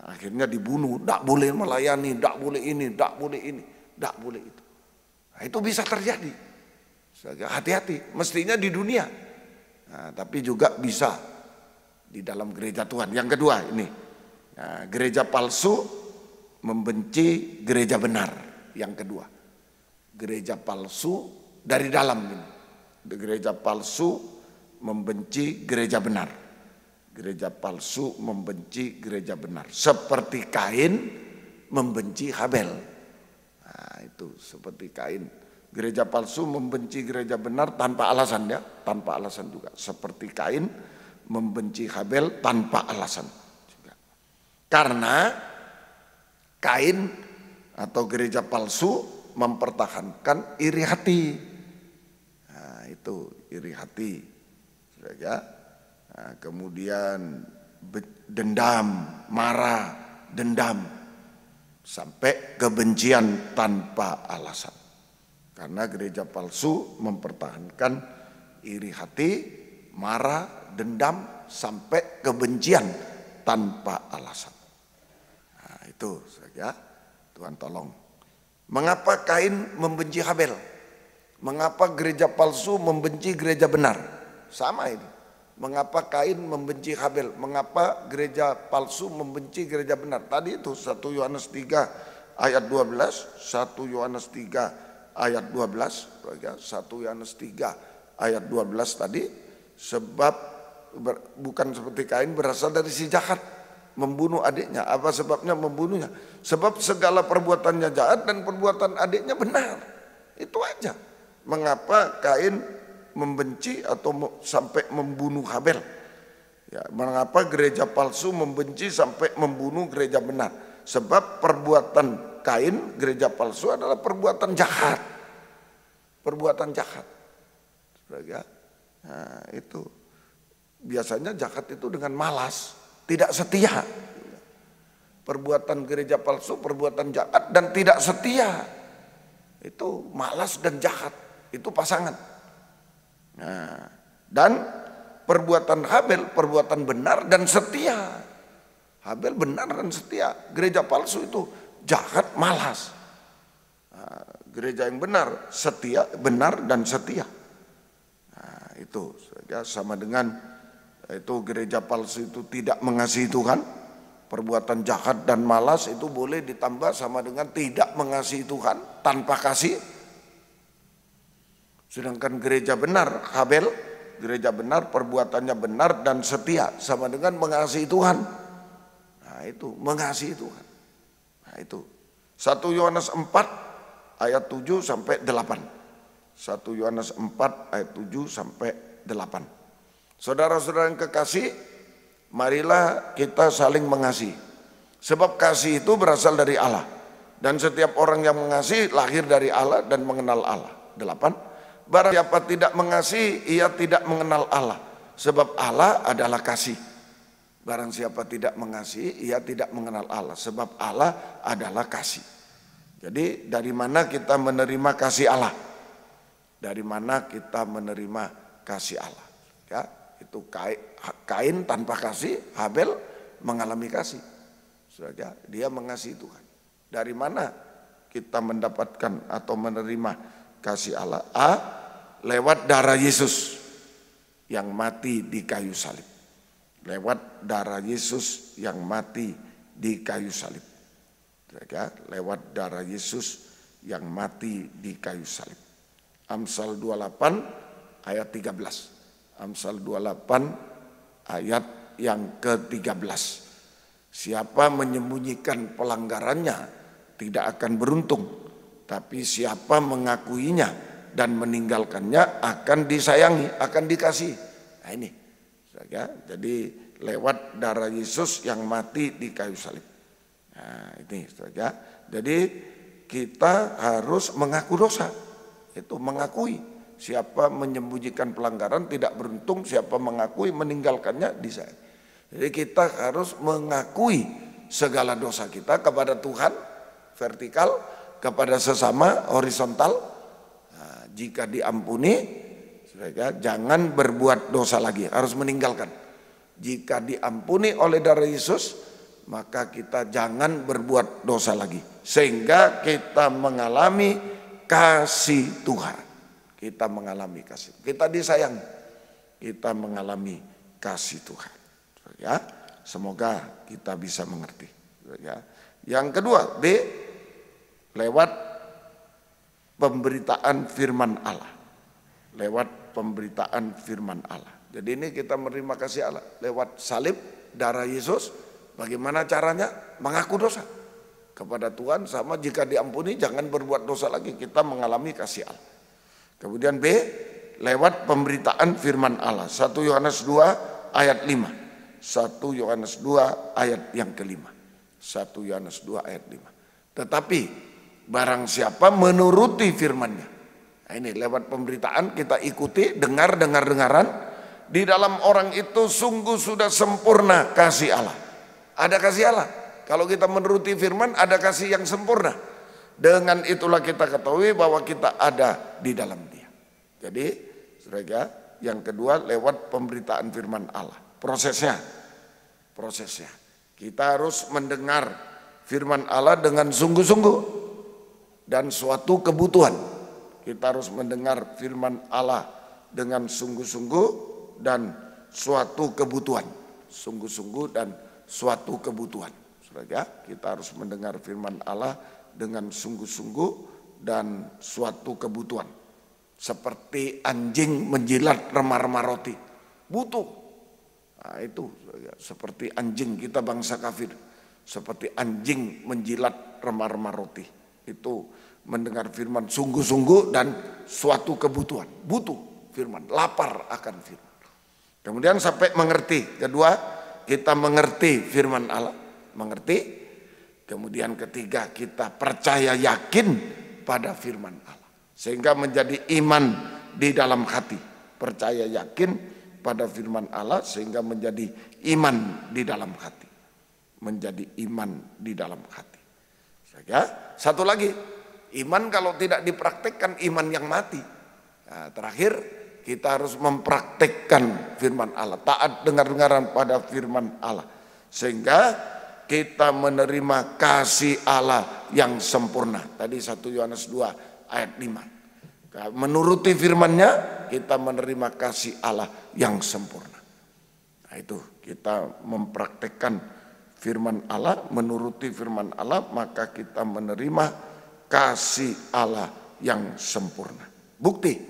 Akhirnya dibunuh, tidak boleh melayani, tidak boleh ini, tidak boleh ini, tidak boleh itu. Itu bisa terjadi. Hati-hati, mestinya di dunia. Tapi juga bisa di dalam gereja Tuhan. Yang kedua ini, gereja palsu membenci gereja benar. Yang kedua, gereja palsu dari dalam ini. Gereja palsu membenci gereja benar. Gereja palsu membenci gereja benar. Seperti Kain membenci Habel. Itu seperti Kain. Gereja palsu membenci gereja benar tanpa alasan ya. Tanpa alasan juga. Seperti Kain membenci Habel tanpa alasan juga. Karena Kain atau gereja palsu mempertahankan iri hati. Itu iri hati. Kemudian dendam, marah, dendam, sampai kebencian tanpa alasan. Karena gereja palsu mempertahankan iri hati, marah, dendam, sampai kebencian tanpa alasan. Itu saja. Tuhan tolong. Mengapa Kain membenci Habel? Mengapa gereja palsu membenci gereja benar? Sama ini. Mengapa Kain membenci Habel? Mengapa gereja palsu membenci gereja benar? Tadi itu 1 Yohanes 3 ayat 12, 1 Yohanes 3 ayat 12, 1 Yohanes 3 ayat 12 tadi. Sebab bukan seperti Kain berasal dari si jahat, membunuh adiknya. Apa sebabnya membunuhnya? Sebab segala perbuatannya jahat dan perbuatan adiknya benar. Itu aja. Mengapa Kain membenci atau sampai membunuh Habel? Ya, mengapa gereja palsu membenci sampai membunuh gereja benar? Sebab perbuatan Kain, gereja palsu adalah perbuatan jahat. Perbuatan jahat. Nah, itu biasanya jahat itu dengan malas, tidak setia. Perbuatan gereja palsu, perbuatan jahat dan tidak setia. Itu malas dan jahat. Itu pasangan. Nah, dan perbuatan Habel, perbuatan benar dan setia. Habel benar dan setia. Gereja palsu itu jahat, malas. Nah, gereja yang benar, setia, benar dan setia. Nah, itu sama dengan itu gereja palsu itu tidak mengasihi Tuhan. Perbuatan jahat dan malas itu boleh ditambah sama dengan tidak mengasihi Tuhan tanpa kasih. Sedangkan gereja benar, Habel, gereja benar, perbuatannya benar dan setia, sama dengan mengasihi Tuhan. Nah itu, mengasihi Tuhan. Nah itu, 1 Yohanes 4 ayat 7 sampai 8. 1 Yohanes 4 ayat 7 sampai 8. Saudara-saudara yang kekasih, marilah kita saling mengasihi. Sebab kasih itu berasal dari Allah. Dan setiap orang yang mengasihi lahir dari Allah dan mengenal Allah. 8. Barang siapa tidak mengasihi, ia tidak mengenal Allah. Sebab Allah adalah kasih. Barang siapa tidak mengasihi, ia tidak mengenal Allah. Sebab Allah adalah kasih. Jadi dari mana kita menerima kasih Allah? Dari mana kita menerima kasih Allah? Ya, itu Kain tanpa kasih, Habel mengalami kasih. Saja, dia mengasihi Tuhan. Dari mana kita mendapatkan atau menerima kasih Allah? Lewat darah Yesus yang mati di kayu salib. Lewat darah Yesus yang mati di kayu salib. Lewat darah Yesus yang mati di kayu salib. Amsal 28 ayat 13. Amsal 28 ayat yang ke-13. Siapa menyembunyikan pelanggarannya tidak akan beruntung, tapi siapa mengakuinya dan meninggalkannya akan disayangi, akan dikasihi. Nah ini, ya, jadi lewat darah Yesus yang mati di kayu salib. Nah ini, ya. Jadi kita harus mengaku dosa, itu mengakui. Siapa menyembunyikan pelanggaran tidak beruntung, siapa mengakui meninggalkannya disayangi. Jadi kita harus mengakui segala dosa kita kepada Tuhan vertikal, kepada sesama horizontal. Nah, jika diampuni, jangan berbuat dosa lagi, harus meninggalkan. Jika diampuni oleh darah Yesus, maka kita jangan berbuat dosa lagi, sehingga kita mengalami kasih Tuhan. Kita mengalami kasih, kita disayang, kita mengalami kasih Tuhan. Ya, semoga kita bisa mengerti. Ya. Yang kedua, B, lewat pemberitaan firman Allah. Lewat pemberitaan firman Allah. Jadi ini kita menerima kasih Allah lewat salib, darah Yesus. Bagaimana caranya? Mengaku dosa kepada Tuhan, sama jika diampuni jangan berbuat dosa lagi, kita mengalami kasih Allah. Kemudian B, lewat pemberitaan firman Allah. 1 Yohanes 2 ayat 5. 1 Yohanes 2 ayat yang kelima. 1 Yohanes 2 ayat 5. Tetapi barang siapa menuruti firman-Nya. Nah ini lewat pemberitaan kita ikuti, dengaran. Di dalam orang itu sungguh sudah sempurna kasih Allah. Ada kasih Allah. Kalau kita menuruti firman, ada kasih yang sempurna. Dengan itulah kita ketahui bahwa kita ada di dalam Dia. Jadi, saudara, yang kedua lewat pemberitaan firman Allah. Prosesnya kita harus mendengar firman Allah dengan sungguh-sungguh dan suatu kebutuhan. Kita harus mendengar firman Allah dengan sungguh-sungguh dan suatu kebutuhan. Sungguh-sungguh dan suatu kebutuhan. Saudara, kita harus mendengar firman Allah dengan sungguh-sungguh dan suatu kebutuhan. Seperti anjing menjilat remah-remah roti, butuh. Nah, itu seperti anjing, kita bangsa kafir, seperti anjing menjilat remah-remah roti. Itu mendengar firman sungguh-sungguh dan suatu kebutuhan, butuh firman, lapar akan firman. Kemudian sampai mengerti. Kedua, kita mengerti firman Allah, mengerti. Kemudian ketiga, kita percaya yakin pada firman Allah, sehingga menjadi iman di dalam hati. Percaya yakin pada firman Allah sehingga menjadi iman di dalam hati. Menjadi iman di dalam hati. Ya, satu lagi, iman kalau tidak dipraktekkan iman yang mati. Nah, terakhir kita harus mempraktekkan firman Allah, taat dengar-dengaran pada firman Allah, sehingga kita menerima kasih Allah yang sempurna. Tadi 1 Yohanes 2 ayat 5. Menuruti firman-Nya, kita menerima kasih Allah yang sempurna. Nah itu, kita mempraktekkan firman Allah, menuruti firman Allah, maka kita menerima kasih Allah yang sempurna. Bukti,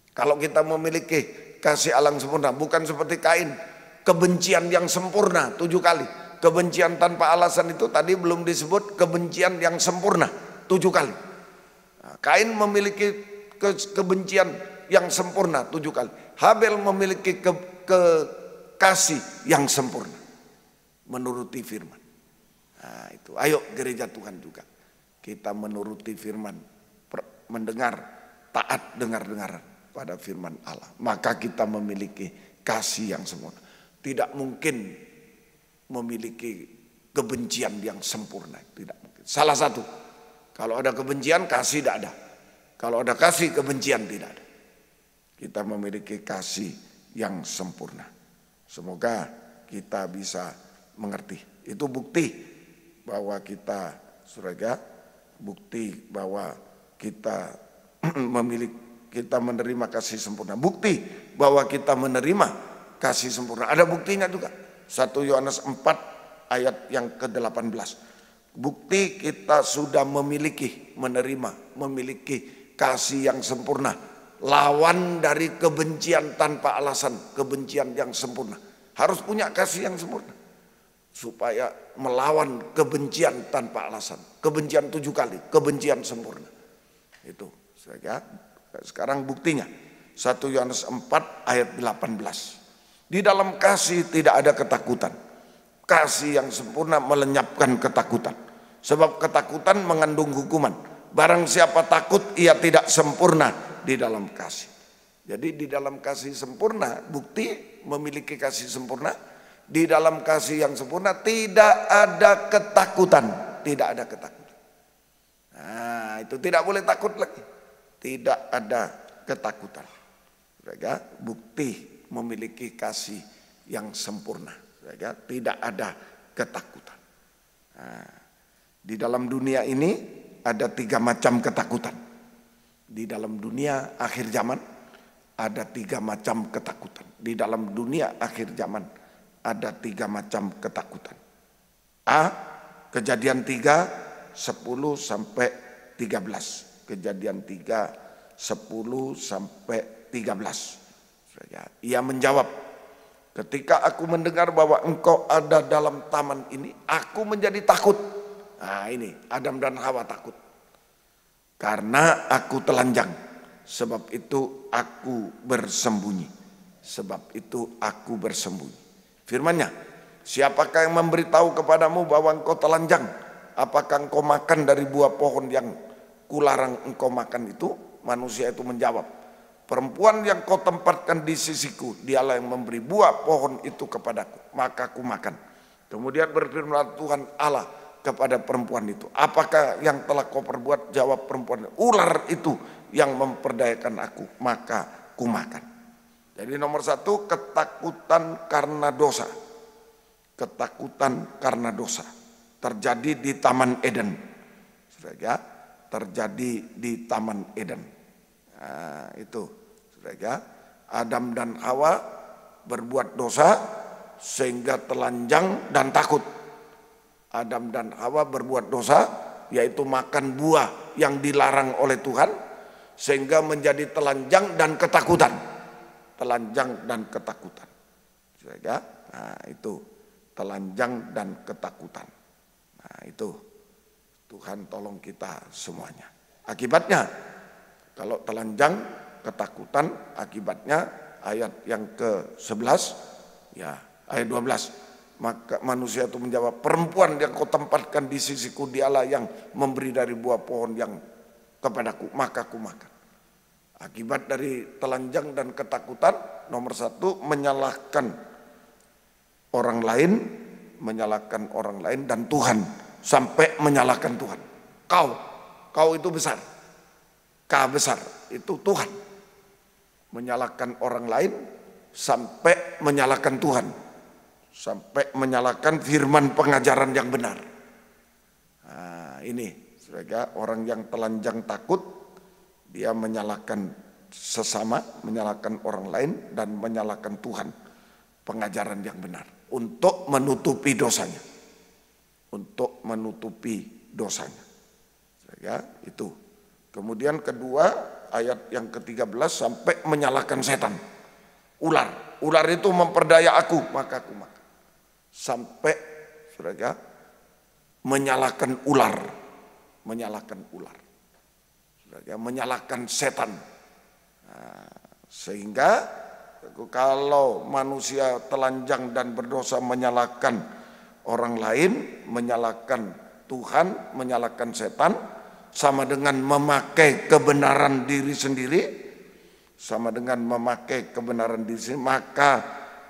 kalau kita memiliki kasih Allah yang sempurna, bukan seperti Kain, kebencian yang sempurna 7 kali. Kebencian tanpa alasan itu tadi belum disebut kebencian yang sempurna 7 kali. Nah, Kain memiliki kebencian yang sempurna 7 kali. Habel memiliki kasih yang sempurna, menuruti firman. Nah, itu. Ayo gereja Tuhan juga, kita menuruti firman, mendengar, taat dengar-dengaran pada firman Allah. Maka kita memiliki kasih yang sempurna. Tidak mungkin memiliki kebencian yang sempurna, tidak mungkin. Salah satu, kalau ada kebencian, kasih tidak ada. Kalau ada kasih, kebencian tidak ada. Kita memiliki kasih yang sempurna. Semoga kita bisa mengerti. Itu bukti bahwa kita, saudara, bukti bahwa kita kita menerima kasih sempurna. Bukti bahwa kita menerima kasih sempurna. Ada buktinya juga. 1 Yohanes 4 ayat yang ke-18. Bukti kita sudah memiliki, menerima, memiliki kasih yang sempurna. Lawan dari kebencian tanpa alasan, kebencian yang sempurna. Harus punya kasih yang sempurna supaya melawan kebencian tanpa alasan. Kebencian 7 kali, kebencian sempurna. Itu saja. Sekarang buktinya 1 Yohanes 4 ayat 18. Di dalam kasih tidak ada ketakutan. Kasih yang sempurna melenyapkan ketakutan. Sebab ketakutan mengandung hukuman. Barang siapa takut, ia tidak sempurna di dalam kasih. Jadi di dalam kasih sempurna, bukti memiliki kasih sempurna. Di dalam kasih yang sempurna tidak ada ketakutan. Tidak ada ketakutan. Nah, itu tidak boleh takut lagi. Tidak ada ketakutan. Mereka bukti memiliki kasih yang sempurna. Mereka tidak ada ketakutan. Nah, di dalam dunia ini ada 3 macam ketakutan. Di dalam dunia akhir zaman ada 3 macam ketakutan. Di dalam dunia akhir zaman ada 3 macam ketakutan. A. Kejadian 3, 10 sampai 13. Kejadian 3, 10 sampai 13. Ia menjawab, ketika aku mendengar bahwa engkau ada dalam taman ini, aku menjadi takut. Nah ini, Adam dan Hawa takut. Karena aku telanjang, sebab itu aku bersembunyi. Sebab itu aku bersembunyi. Firman-Nya, siapakah yang memberitahu kepadamu bahwa engkau telanjang? Apakah engkau makan dari buah pohon yang kularang engkau makan itu? Manusia itu menjawab, perempuan yang kau tempatkan di sisiku, dialah yang memberi buah pohon itu kepadaku, maka aku makan. Kemudian berfirman Tuhan Allah kepada perempuan itu, apakah yang telah kau perbuat? Jawab perempuan, ular itu yang memperdayakan aku, maka ku makan. Jadi nomor 1, ketakutan karena dosa. Ketakutan karena dosa terjadi di Taman Eden. Saudara, terjadi di Taman Eden. Nah, itu saudara, Adam dan Hawa berbuat dosa sehingga telanjang dan takut. Adam dan Hawa berbuat dosa, yaitu makan buah yang dilarang oleh Tuhan, sehingga menjadi telanjang dan ketakutan. Telanjang dan ketakutan. Saudara, nah itu telanjang dan ketakutan. Nah itu Tuhan tolong kita semuanya. Akibatnya, kalau telanjang, ketakutan, akibatnya ayat yang ke-11, ya ayat 12. Maka manusia itu menjawab, perempuan yang kau tempatkan di sisiku, dialah yang memberi dari buah pohon yang kepadaku, maka aku makan. Akibat dari telanjang dan ketakutan, nomor 1, menyalahkan orang lain dan Tuhan, sampai menyalahkan Tuhan. Kau itu besar, besar itu Tuhan. Menyalahkan orang lain sampai menyalahkan Tuhan, sampai menyalahkan firman pengajaran yang benar. Nah, ini sebagai orang yang telanjang takut, dia menyalahkan sesama, menyalahkan orang lain, dan menyalahkan Tuhan, pengajaran yang benar, untuk menutupi dosanya. Untuk menutupi dosanya. Ya, itu. Kemudian kedua, ayat yang ke-13, sampai menyalahkan setan. Ular itu memperdaya aku, maka aku makan. Sampai saudara, menyalahkan ular. Saudara, menyalahkan setan. Nah, sehingga kalau manusia telanjang dan berdosa menyalahkan orang lain, menyalahkan Tuhan, menyalahkan setan, sama dengan memakai kebenaran diri sendiri, maka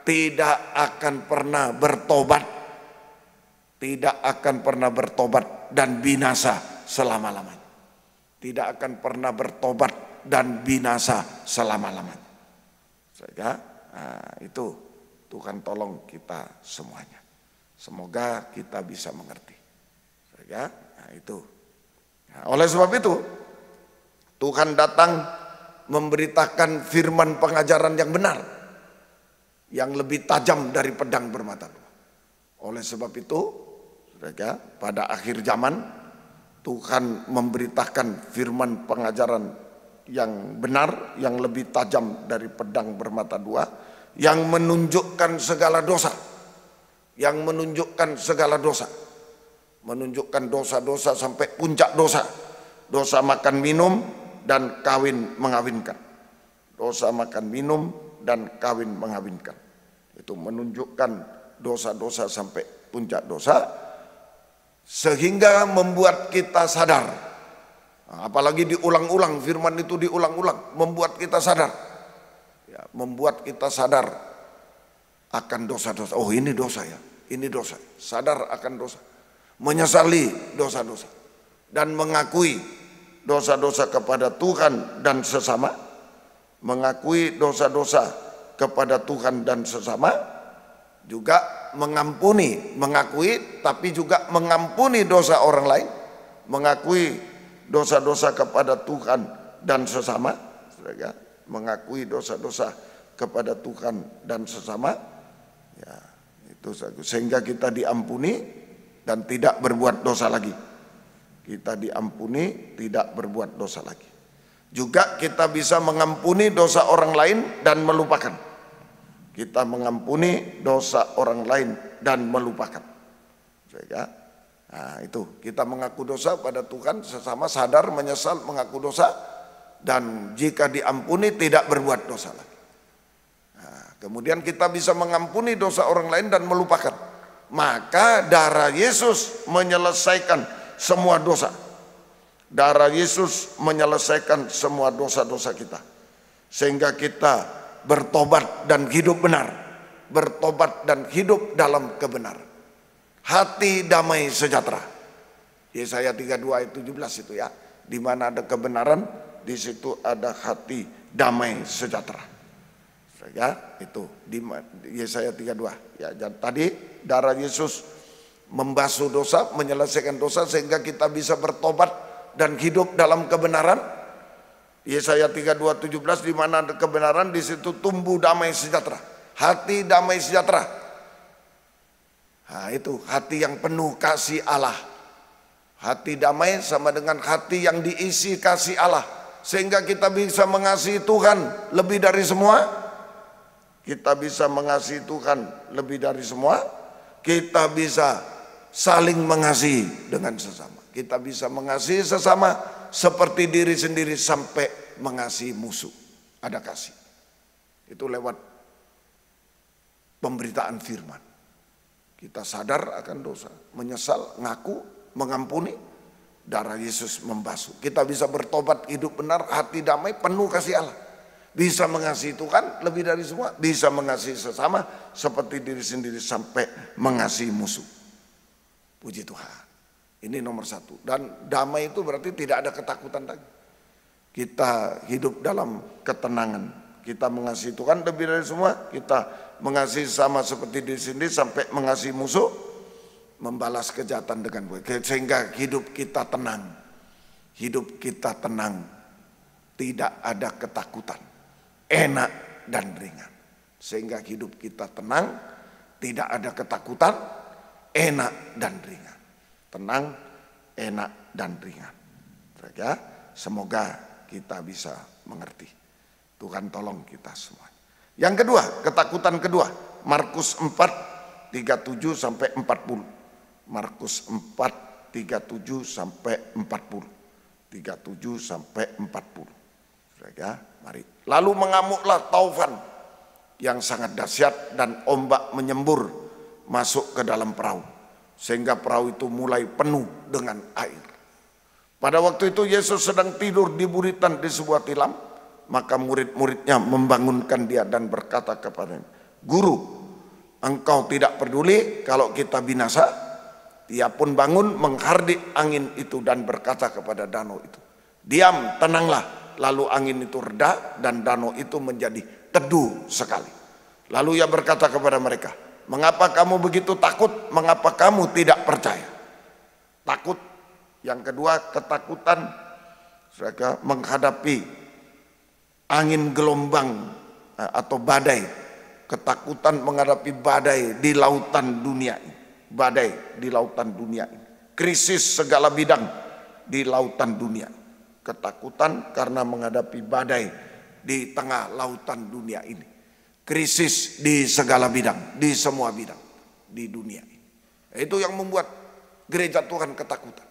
tidak akan pernah bertobat. Tidak akan pernah bertobat dan binasa selama-lamanya. Tidak akan pernah bertobat dan binasa selama-lamanya. Nah, itu Tuhan tolong kita semuanya. Semoga kita bisa mengerti. Nah, itu. Nah, oleh sebab itu, Tuhan datang memberitakan firman pengajaran yang benar, yang lebih tajam dari pedang bermata dua. Oleh sebab itu, pada akhir zaman, Tuhan memberitakan firman pengajaran yang benar, yang lebih tajam dari pedang bermata dua, yang menunjukkan segala dosa, yang menunjukkan segala dosa, menunjukkan dosa-dosa sampai puncak dosa, dosa makan minum dan kawin mengawinkan, dosa makan minum dan kawin mengawinkan. Itu menunjukkan dosa-dosa sampai puncak dosa, sehingga membuat kita sadar. Apalagi diulang-ulang, firman itu diulang-ulang, membuat kita sadar, ya, membuat kita sadar akan dosa-dosa. Oh, ini dosa ya, ini dosa. Sadar akan dosa, menyesali dosa-dosa, dan mengakui dosa-dosa kepada Tuhan dan sesama, mengakui dosa-dosa kepada Tuhan dan sesama, juga mengampuni, mengakui tapi juga mengampuni dosa orang lain, mengakui dosa-dosa kepada Tuhan dan sesama, mengakui dosa-dosa kepada Tuhan dan sesama, ya, itu sehingga kita diampuni dan tidak berbuat dosa lagi. Kita diampuni, tidak berbuat dosa lagi. Juga kita bisa mengampuni dosa orang lain dan melupakan. Kita mengampuni dosa orang lain dan melupakan. Sehingga nah, itu kita mengaku dosa pada Tuhan sesama, sadar, menyesal, mengaku dosa, dan jika diampuni tidak berbuat dosa lagi. Nah, kemudian kita bisa mengampuni dosa orang lain dan melupakan. Maka darah Yesus menyelesaikan semua dosa. Darah Yesus menyelesaikan semua dosa-dosa kita, sehingga kita bertobat dan hidup benar, bertobat dan hidup dalam kebenaran. Hati damai sejahtera. Yesaya 32 ayat 17 itu ya. Di mana ada kebenaran, di situ ada hati damai sejahtera. Ya, itu di Yesaya 32. Ya, tadi darah Yesus membasuh dosa, menyelesaikan dosa sehingga kita bisa bertobat dan hidup dalam kebenaran. Yesaya 32:17, di mana ada kebenaran, di situ tumbuh damai sejahtera. Hati damai sejahtera. Nah, itu hati yang penuh kasih Allah. Hati damai sama dengan hati yang diisi kasih Allah, sehingga kita bisa mengasihi Tuhan lebih dari semua. Kita bisa mengasihi Tuhan lebih dari semua. Kita bisa saling mengasihi dengan sesama. Kita bisa mengasihi sesama seperti diri sendiri sampai mengasihi musuh. Ada kasih. Itu lewat pemberitaan firman. Kita sadar akan dosa, menyesal, ngaku, mengampuni, darah Yesus membasuh. Kita bisa bertobat, hidup benar, hati damai, penuh kasih Allah. Bisa mengasihi Tuhan lebih dari semua, bisa mengasihi sesama seperti diri sendiri sampai mengasihi musuh. Puji Tuhan. Ini nomor satu. Dan damai itu berarti tidak ada ketakutan lagi. Kita hidup dalam ketenangan. Kita mengasihi Tuhan lebih dari semua, kita mengasihi sama seperti diri sendiri sampai mengasihi musuh, membalas kejahatan dengan baik, sehingga hidup kita tenang. Hidup kita tenang, tidak ada ketakutan, enak dan ringan. Sehingga hidup kita tenang, tidak ada ketakutan, enak dan ringan. Tenang, enak dan ringan. Ya, semoga kita bisa mengerti. Tuhan tolong kita semua. Yang kedua, ketakutan kedua, Markus 4, 37 sampai 40. Markus 4, 37 sampai 40. 37 sampai 40. Ya, mari. Lalu mengamuklah taufan yang sangat dahsyat dan ombak menyembur masuk ke dalam perahu, sehingga perahu itu mulai penuh dengan air. Pada waktu itu Yesus sedang tidur di buritan di sebuah tilam. Maka murid-muridnya membangunkan dia dan berkata kepadanya, "Guru, engkau tidak peduli kalau kita binasa?" Dia pun bangun menghardik angin itu dan berkata kepada danau itu, "Diam, tenanglah." Lalu angin itu reda dan danau itu menjadi teduh sekali. Lalu ia berkata kepada mereka, "Mengapa kamu begitu takut? Mengapa kamu tidak percaya?" Takut. Yang kedua, ketakutan menghadapi angin gelombang atau badai. Ketakutan menghadapi badai di lautan dunia ini. Badai di lautan dunia ini. Krisis segala bidang di lautan dunia. ketakutan karena menghadapi badai di tengah lautan dunia ini. Krisis di segala bidang, di semua bidang di dunia ini. Itu yang membuat gereja Tuhan ketakutan.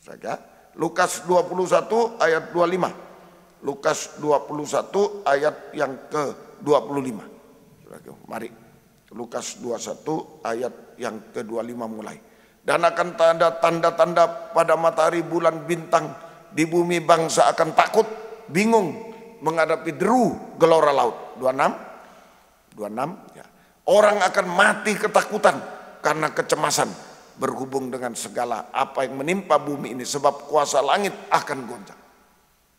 Saja Lukas 21 ayat 25. Lukas 21 ayat yang ke-25. Mari. Lukas 21 ayat yang ke-25 mulai. Dan akan tanda-tanda pada matahari, bulan, bintang di bumi, bangsa akan takut, bingung menghadapi deru gelora laut. 26 ya. Orang akan mati ketakutan karena kecemasan berhubung dengan segala apa yang menimpa bumi ini, sebab kuasa langit akan goncang.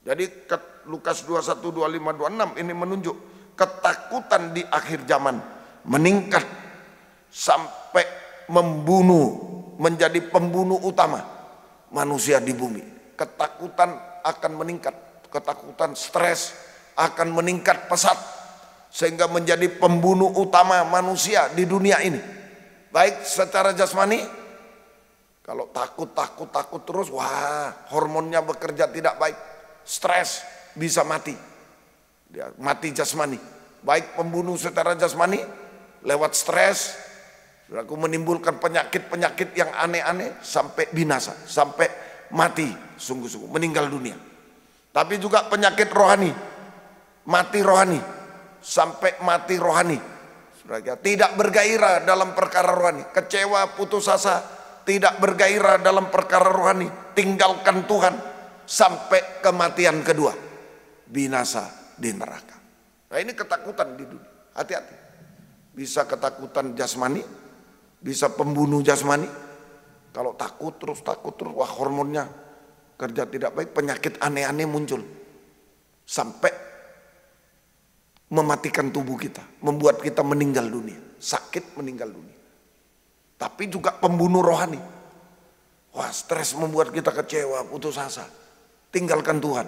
Jadi Lukas 21, 25, 26 ini menunjuk ketakutan di akhir zaman meningkat sampai menjadi pembunuh utama manusia di bumi. Ketakutan akan meningkat, ketakutan, stres akan meningkat pesat sehingga menjadi pembunuh utama manusia di dunia ini. Baik secara jasmani, kalau takut terus, wah, hormonnya bekerja tidak baik, stres, bisa mati. Dia mati jasmani. Baik pembunuh secara jasmani lewat stres, aku menimbulkan penyakit-penyakit yang aneh-aneh sampai binasa, sampai mati sungguh-sungguh, meninggal dunia. Tapi juga penyakit rohani, mati rohani, sampai mati rohani. Tidak bergairah dalam perkara rohani, kecewa, putus asa, tidak bergairah dalam perkara rohani, tinggalkan Tuhan sampai kematian kedua, binasa di neraka. Nah, ini ketakutan di dunia. Hati-hati. Bisa ketakutan jasmani, bisa pembunuh jasmani. Kalau takut terus, wah, hormonnya kerja tidak baik, penyakit aneh-aneh muncul sampai mematikan tubuh kita, membuat kita meninggal dunia, sakit meninggal dunia. Tapi juga pembunuh rohani. Wah, stres membuat kita kecewa, putus asa, tinggalkan Tuhan,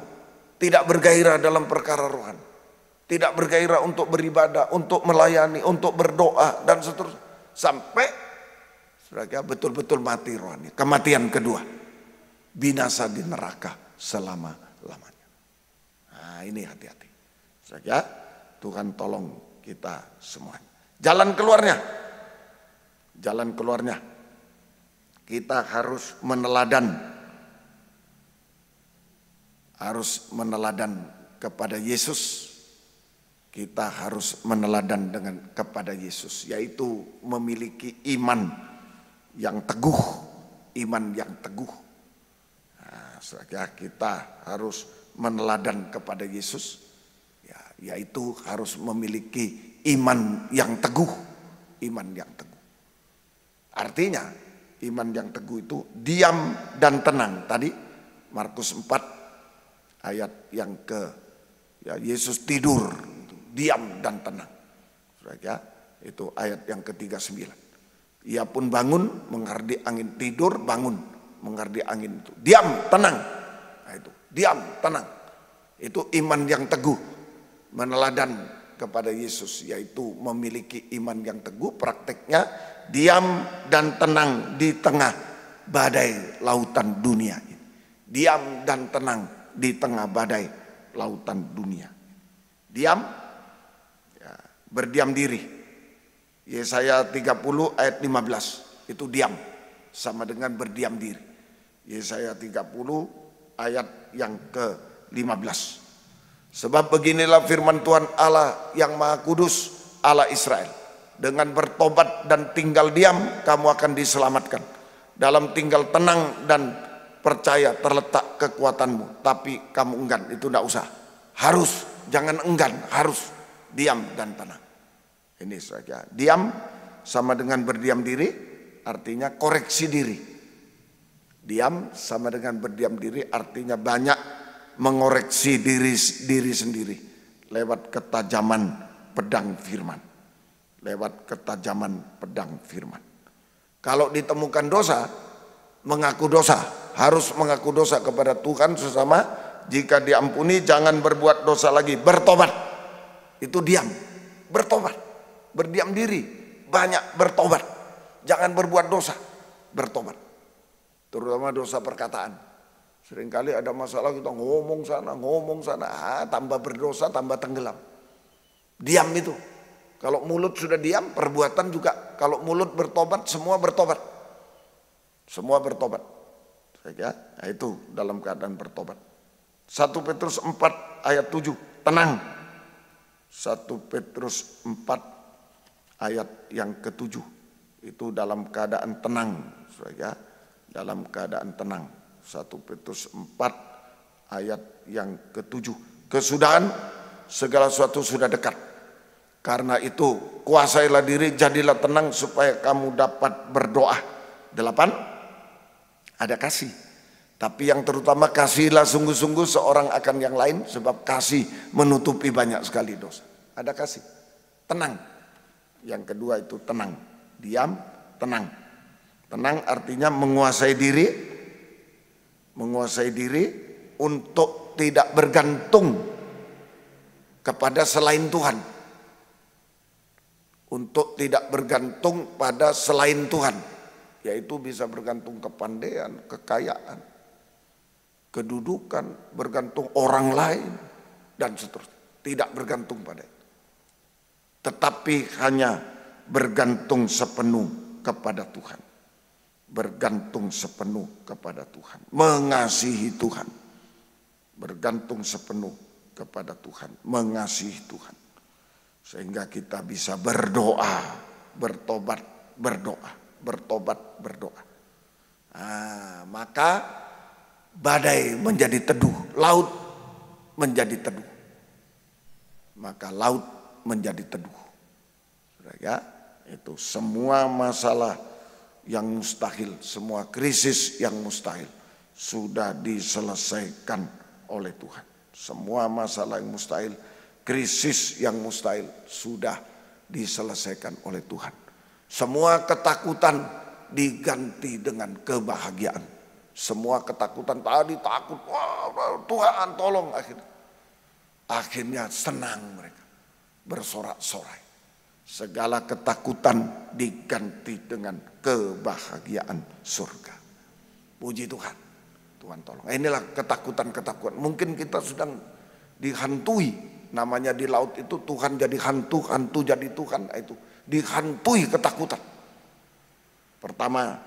tidak bergairah dalam perkara rohani, tidak bergairah untuk beribadah, untuk melayani, untuk berdoa, dan seterusnya. Sampai betul-betul mati rohani. Kematian kedua, binasa di neraka selama-lamanya. Nah, ini hati-hati. Saja Tuhan tolong kita semuanya. Jalan keluarnya, kita harus meneladan kepada Yesus. Kita harus meneladan kepada Yesus, yaitu memiliki iman yang teguh, Nah, kita harus meneladan kepada Yesus, yaitu harus memiliki iman yang teguh, Artinya iman yang teguh itu diam dan tenang. Tadi Markus 4 ayat yang Yesus tidur, diam dan tenang. Itu ayat yang ke-39. Ia pun bangun menghardik angin, tidur bangun menghardik angin itu. Diam, tenang. Nah, itu diam, tenang. Itu iman yang teguh, meneladan kepada Yesus, yaitu memiliki iman yang teguh. Prakteknya diam dan tenang di tengah badai lautan dunia ini. Diam dan tenang di tengah badai lautan dunia. Diam, berdiam diri. Yesaya 30 ayat 15 itu diam, sama dengan berdiam diri. Yesaya 30 ayat yang ke-15. Sebab beginilah firman Tuhan Allah yang Maha Kudus, Allah Israel. Dengan bertobat dan tinggal diam, kamu akan diselamatkan. Dalam tinggal tenang dan percaya terletak kekuatanmu. Tapi kamu enggan, itu tidak usah. Harus, jangan enggan, harus diam dan tenang. Ini saja. Diam sama dengan berdiam diri, artinya koreksi diri. Diam sama dengan berdiam diri, artinya banyak mengoreksi diri sendiri lewat ketajaman pedang firman. Kalau ditemukan dosa, mengaku dosa, harus mengaku dosa kepada Tuhan sesama. Jika diampuni, jangan berbuat dosa lagi, bertobat. Itu diam, bertobat. Berdiam diri, banyak bertobat. Jangan berbuat dosa, bertobat. Terutama dosa perkataan. Seringkali ada masalah kita ngomong sana, tambah berdosa, tambah tenggelam. Diam itu. Kalau mulut sudah diam, perbuatan juga. Kalau mulut bertobat, semua bertobat. Semua bertobat. Ya, itu dalam keadaan bertobat. 1 Petrus 4 ayat 7, tenang. 1 Petrus 4 ayat yang ke-7, itu dalam keadaan tenang. Ya, dalam keadaan tenang. 1 Petrus 4 ayat yang ke-7. Kesudahan segala sesuatu sudah dekat. Karena itu kuasailah diri, jadilah tenang supaya kamu dapat berdoa. 8. Ada kasih. Tapi yang terutama kasihlah sungguh-sungguh seorang akan yang lain, sebab kasih menutupi banyak sekali dosa. Ada kasih. Tenang. Yang kedua itu tenang. Diam, tenang. Tenang artinya menguasai diri. Menguasai diri untuk tidak bergantung kepada selain Tuhan. Untuk tidak bergantung pada selain Tuhan. Yaitu bisa bergantung kepandaian, kekayaan, kedudukan, bergantung orang lain, dan seterusnya. Tidak bergantung pada itu. Tetapi hanya bergantung sepenuh kepada Tuhan. Bergantung sepenuh kepada Tuhan. Mengasihi Tuhan. Bergantung sepenuh kepada Tuhan. Mengasihi Tuhan. Sehingga kita bisa berdoa, bertobat, berdoa. Bertobat, berdoa. Maka badai menjadi teduh, laut menjadi teduh. Maka laut menjadi teduh. Ya, itu semua masalah yang mustahil, semua krisis yang mustahil sudah diselesaikan oleh Tuhan. Semua masalah yang mustahil, krisis yang mustahil sudah diselesaikan oleh Tuhan. Semua ketakutan diganti dengan kebahagiaan. Semua ketakutan tadi takut, wah, Tuhan tolong, akhirnya senang mereka, bersorak-sorai. Segala ketakutan diganti dengan kebahagiaan surga. Puji Tuhan, Tuhan tolong. Inilah ketakutan-ketakutan. Mungkin kita sedang dihantui, namanya di laut itu Tuhan jadi hantu, hantu jadi Tuhan, itu dihantui ketakutan. Pertama,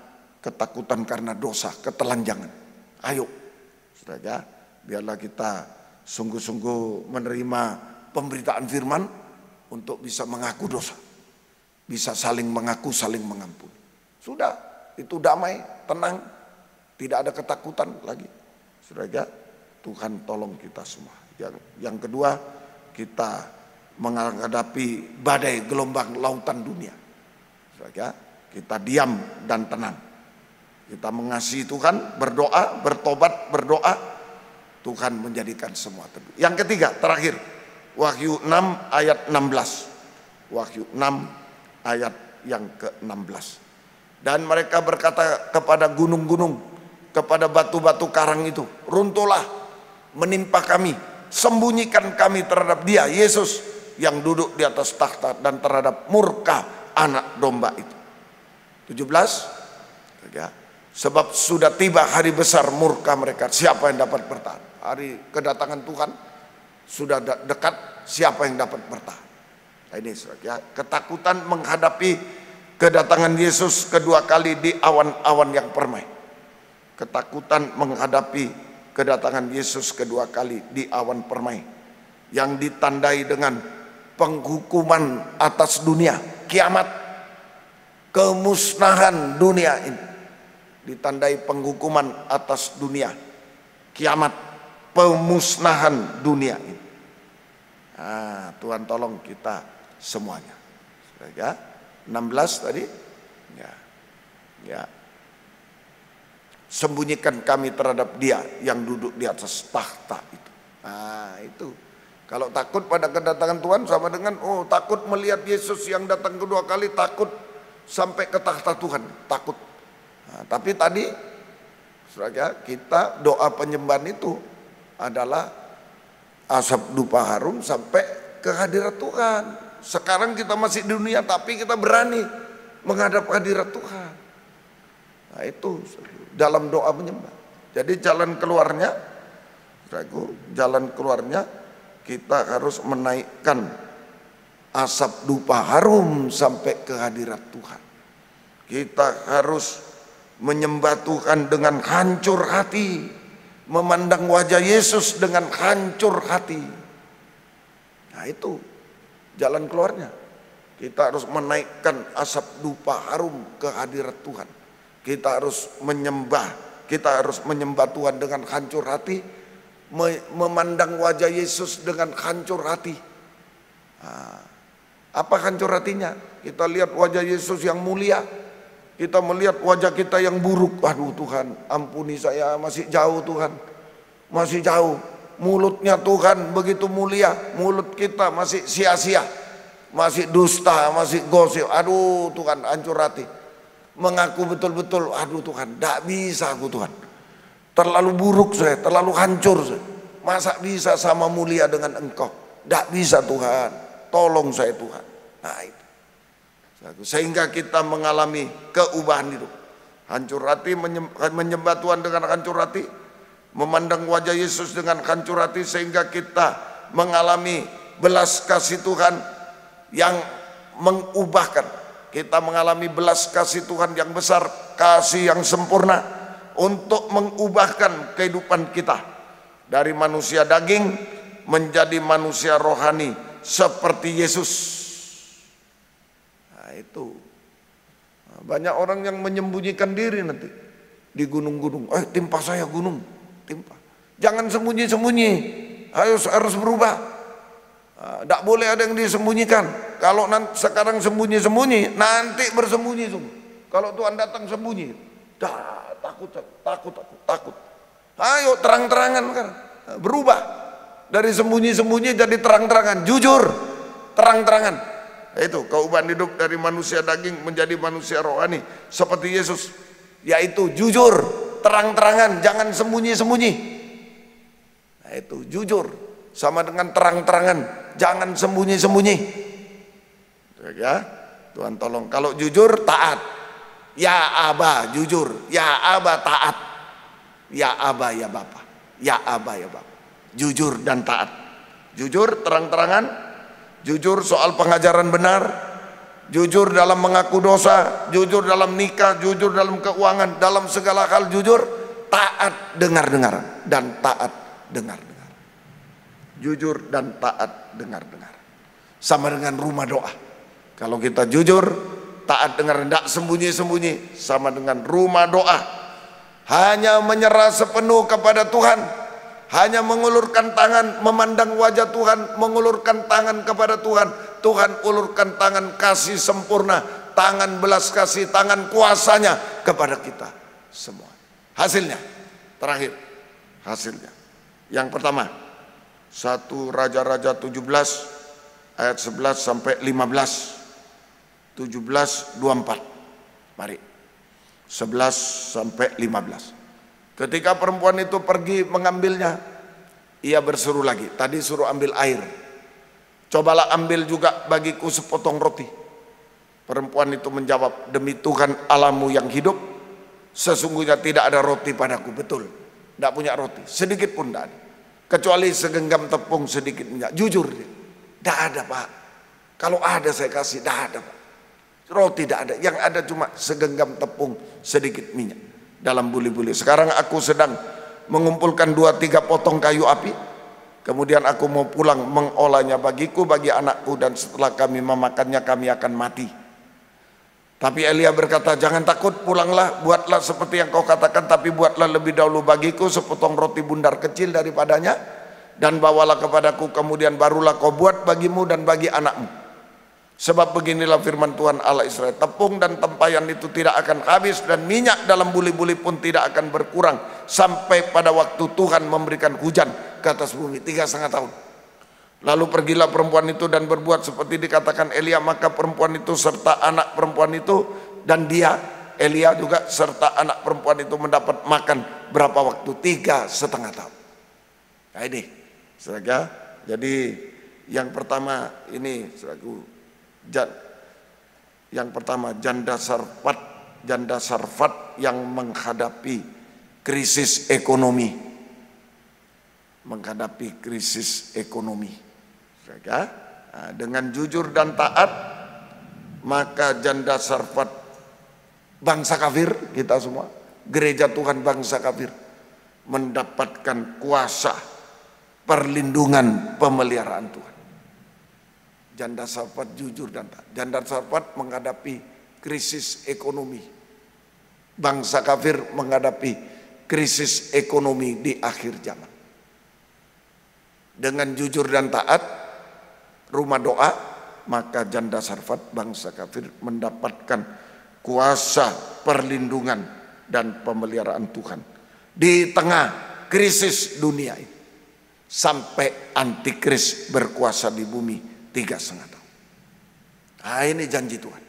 ketakutan karena dosa, ketelanjangan. Ayo, saudara, biarlah kita sungguh-sungguh menerima pemberitaan firman untuk bisa mengaku dosa. Bisa saling mengaku, saling mengampuni. Sudah, itu damai, tenang, tidak ada ketakutan lagi. Saudara, Tuhan tolong kita semua. Yang kedua, kita menghadapi badai gelombang lautan dunia. Saudara, kita diam dan tenang. Kita mengasihi Tuhan, berdoa, bertobat, berdoa. Tuhan menjadikan semua teduh. Yang ketiga, terakhir, Wahyu 6 ayat 16. Wahyu 6 ayat yang ke-16. Dan mereka berkata kepada gunung-gunung, kepada batu-batu karang itu, runtuhlah, menimpa kami, sembunyikan kami terhadap Dia, Yesus, yang duduk di atas takhta, dan terhadap murka anak domba itu. 17. Ya. Sebab sudah tiba hari besar murka mereka. Siapa yang dapat bertahan? Hari kedatangan Tuhan sudah dekat. Siapa yang dapat bertahan? Nah, ini ya, ketakutan menghadapi kedatangan Yesus kedua kali di awan-awan yang permai. Ketakutan menghadapi kedatangan Yesus kedua kali di awan permai, yang ditandai dengan penghukuman atas dunia, kiamat, kemusnahan dunia ini. Ditandai penghukuman atas dunia, kiamat, pemusnahan dunia ini. Tuhan tolong kita semuanya. Ya, 16 tadi. Ya. Sembunyikan kami terhadap Dia yang duduk di atas takhta itu. Itu. Kalau takut pada kedatangan Tuhan sama dengan takut melihat Yesus yang datang kedua kali, takut sampai ke takhta Tuhan, takut. Tapi tadi saudara, kita doa penyembahan itu adalah asap dupa harum sampai ke hadirat Tuhan. Sekarang kita masih di dunia tapi kita berani menghadap hadirat Tuhan. Nah itu dalam doa menyembah. Jadi jalan keluarnya, jalan keluarnya kita harus menaikkan asap dupa harum sampai ke hadirat Tuhan. Kita harus menyembah Tuhan dengan hancur hati, memandang wajah Yesus dengan hancur hati. Nah itu jalan keluarnya. Kita harus menaikkan asap dupa harum ke hadirat Tuhan. Kita harus menyembah Tuhan dengan hancur hati, memandang wajah Yesus dengan hancur hati. Nah, apa hancur hatinya? Kita lihat wajah Yesus yang mulia, kita melihat wajah kita yang buruk. Aduh Tuhan, ampuni saya, masih jauh Tuhan, masih jauh. Mulutnya Tuhan begitu mulia, mulut kita masih sia-sia, masih dusta, masih gosip. Aduh Tuhan, hancur hati. Mengaku betul-betul, aduh Tuhan, tidak bisa aku Tuhan. Terlalu buruk saya, terlalu hancur saya. Masa bisa sama mulia dengan Engkau? Tidak bisa Tuhan, tolong saya Tuhan. Nah itu. Sehingga kita mengalami keubahan hidup. Hancur hati, menyembah Tuhan dengan hancur hati, memandang wajah Yesus dengan hancur hati, sehingga kita mengalami belas kasih Tuhan yang mengubahkan. Kita mengalami belas kasih Tuhan yang besar, kasih yang sempurna untuk mengubahkan kehidupan kita dari manusia daging menjadi manusia rohani seperti Yesus. Nah itu banyak orang yang menyembunyikan diri nanti di gunung-gunung. Timpa saya gunung, timpa. Jangan sembunyi-sembunyi, harus berubah. Tidak boleh ada yang disembunyikan. Kalau nanti sekarang sembunyi-sembunyi, nanti bersembunyi semua. Kalau Tuhan datang sembunyi, takut. Ayo terang-terangan kan, berubah dari sembunyi-sembunyi jadi terang-terangan, jujur, terang-terangan. Itu keubahan hidup dari manusia daging menjadi manusia rohani seperti Yesus, yaitu jujur, terang-terangan, jangan sembunyi-sembunyi. Nah, itu jujur sama dengan terang-terangan, jangan sembunyi-sembunyi. Ya, Tuhan tolong. Kalau jujur taat, ya Aba jujur, ya Aba taat, ya Aba ya Bapa, ya Aba ya Bapa. Jujur dan taat, jujur terang-terangan, jujur soal pengajaran benar, jujur dalam mengaku dosa, jujur dalam nikah, jujur dalam keuangan, dalam segala hal jujur, taat dengar-dengar dan taat dengar-dengar. Jujur dan taat dengar-dengar. Sama dengan rumah doa. Kalau kita jujur, taat dengar, tidak sembunyi-sembunyi, sama dengan rumah doa. Hanya menyerah sepenuh kepada Tuhan, hanya mengulurkan tangan, memandang wajah Tuhan, mengulurkan tangan kepada Tuhan. Tuhan ulurkan tangan kasih sempurna, tangan belas kasih, tangan kuasanya kepada kita semua. Hasilnya, terakhir, hasilnya. Yang pertama, 1 Raja-Raja 17 ayat 11 sampai 15. 17:24. Mari. 11 sampai 15. Ketika perempuan itu pergi mengambilnya, ia berseru lagi. Tadi suruh ambil air. Cobalah ambil juga bagiku sepotong roti. Perempuan itu menjawab, demi Tuhan Allahmu yang hidup, sesungguhnya tidak ada roti padaku. Betul, tidak punya roti, sedikit pun tidak ada, kecuali segenggam tepung sedikit minyak. Jujur dia, tidak ada Pak. Kalau ada saya kasih, tidak ada Pak. Roti tidak ada, yang ada cuma segenggam tepung sedikit minyak dalam buli-buli. Sekarang aku sedang mengumpulkan 2-3 potong kayu api, kemudian aku mau pulang mengolahnya bagiku, bagi anakku, dan setelah kami memakannya kami akan mati. Tapi Elia berkata, jangan takut, pulanglah, buatlah seperti yang kau katakan, tapi buatlah lebih dahulu bagiku sepotong roti bundar kecil daripadanya, dan bawalah kepadaku, kemudian barulah kau buat bagimu dan bagi anakmu. Sebab beginilah firman Tuhan Allah Israel, tepung dan tempayan itu tidak akan habis, dan minyak dalam buli-buli pun tidak akan berkurang, sampai pada waktu Tuhan memberikan hujan ke atas bumi 3,5 tahun. Lalu pergilah perempuan itu dan berbuat seperti dikatakan Elia. Maka perempuan itu serta anak perempuan itu, dan dia, Elia juga, serta anak perempuan itu mendapat makan berapa waktu? 3,5 tahun. Nah ini saudara, jadi yang pertama ini saudaraku, yang pertama janda Sarfat yang menghadapi krisis ekonomi. Menghadapi krisis ekonomi. Dengan jujur dan taat, maka janda Sarfat, bangsa kafir kita semua, gereja Tuhan bangsa kafir, mendapatkan kuasa, perlindungan, pemeliharaan Tuhan. Janda Sarfat jujur dan taat. Janda Sarfat menghadapi krisis ekonomi. Bangsa kafir menghadapi krisis ekonomi di akhir zaman. Dengan jujur dan taat, rumah doa, maka janda Sarfat bangsa kafir mendapatkan kuasa, perlindungan, dan pemeliharaan Tuhan di tengah krisis dunia ini, sampai antikris berkuasa di bumi 3,5 tahun. Nah, ini janji Tuhan.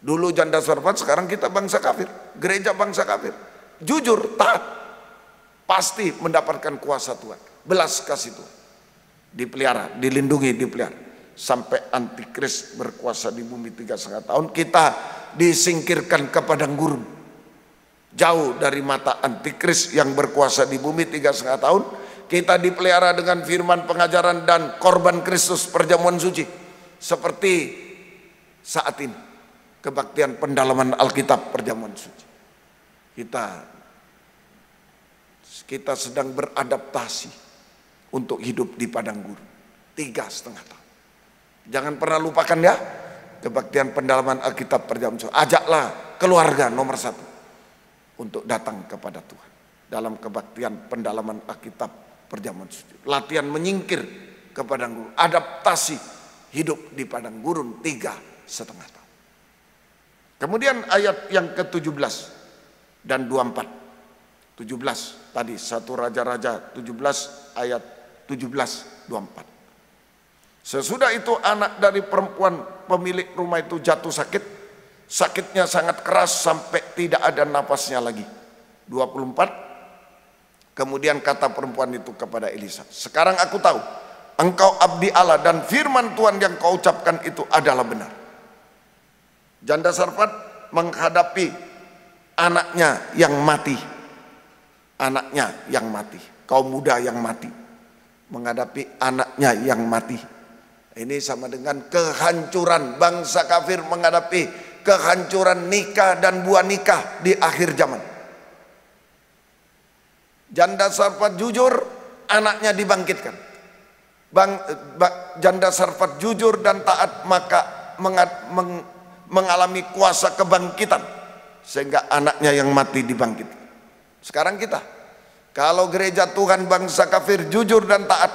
Dulu janda Sarfat, sekarang kita bangsa kafir, gereja bangsa kafir. Jujur, taat, pasti mendapatkan kuasa Tuhan, belas kasih Tuhan, dipelihara, dilindungi, dipelihara sampai antikris berkuasa di bumi 3,5 tahun. Kita disingkirkan ke padang gurun, jauh dari mata antikris yang berkuasa di bumi 3,5 tahun. Kita dipelihara dengan firman pengajaran dan korban Kristus perjamuan suci, seperti saat ini kebaktian pendalaman Alkitab perjamuan suci. Kita sedang beradaptasi untuk hidup di padang gurun 3,5 tahun. Jangan pernah lupakan ya, kebaktian pendalaman Alkitab perjamuan suci. Ajaklah keluarga nomor 1 untuk datang kepada Tuhan dalam kebaktian pendalaman Alkitab perjamuan suci. Latihan menyingkir ke padang gurun, adaptasi hidup di padang gurun 3,5 tahun. Kemudian ayat yang ke-17 dan 24. 17 tadi 1 Raja-Raja 17 ayat 17-24. Sesudah itu anak dari perempuan pemilik rumah itu jatuh sakit. Sakitnya sangat keras sampai tidak ada napasnya lagi. 24. Kemudian kata perempuan itu kepada Elisa, sekarang aku tahu engkau abdi Allah dan firman Tuhan yang kau ucapkan itu adalah benar. Janda Sarfat menghadapi anaknya yang mati. Anaknya yang mati. Kaum muda yang mati. Menghadapi anaknya yang mati. Ini sama dengan kehancuran bangsa kafir menghadapi kehancuran nikah dan buah nikah di akhir zaman. Janda Sarfat jujur, anaknya dibangkitkan. Janda Sarfat jujur dan taat, maka mengalami kuasa kebangkitan sehingga anaknya yang mati dibangkitkan. Sekarang kita, kalau gereja Tuhan bangsa kafir jujur dan taat,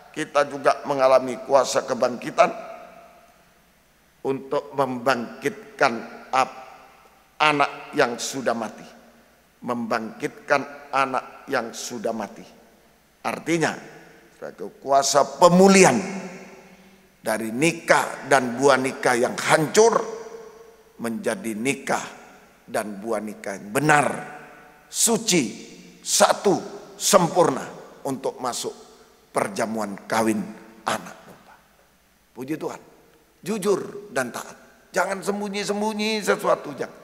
kita juga mengalami kuasa kebangkitan untuk membangkitkan anak yang sudah mati. Membangkitkan anak yang sudah mati. Artinya kuasa pemulihan dari nikah dan buah nikah yang hancur menjadi nikah dan buah nikah yang benar, suci, satu, sempurna untuk masuk perjamuan kawin anak domba. Puji Tuhan. Jujur dan taat. Jangan sembunyi-sembunyi sesuatu, jangan.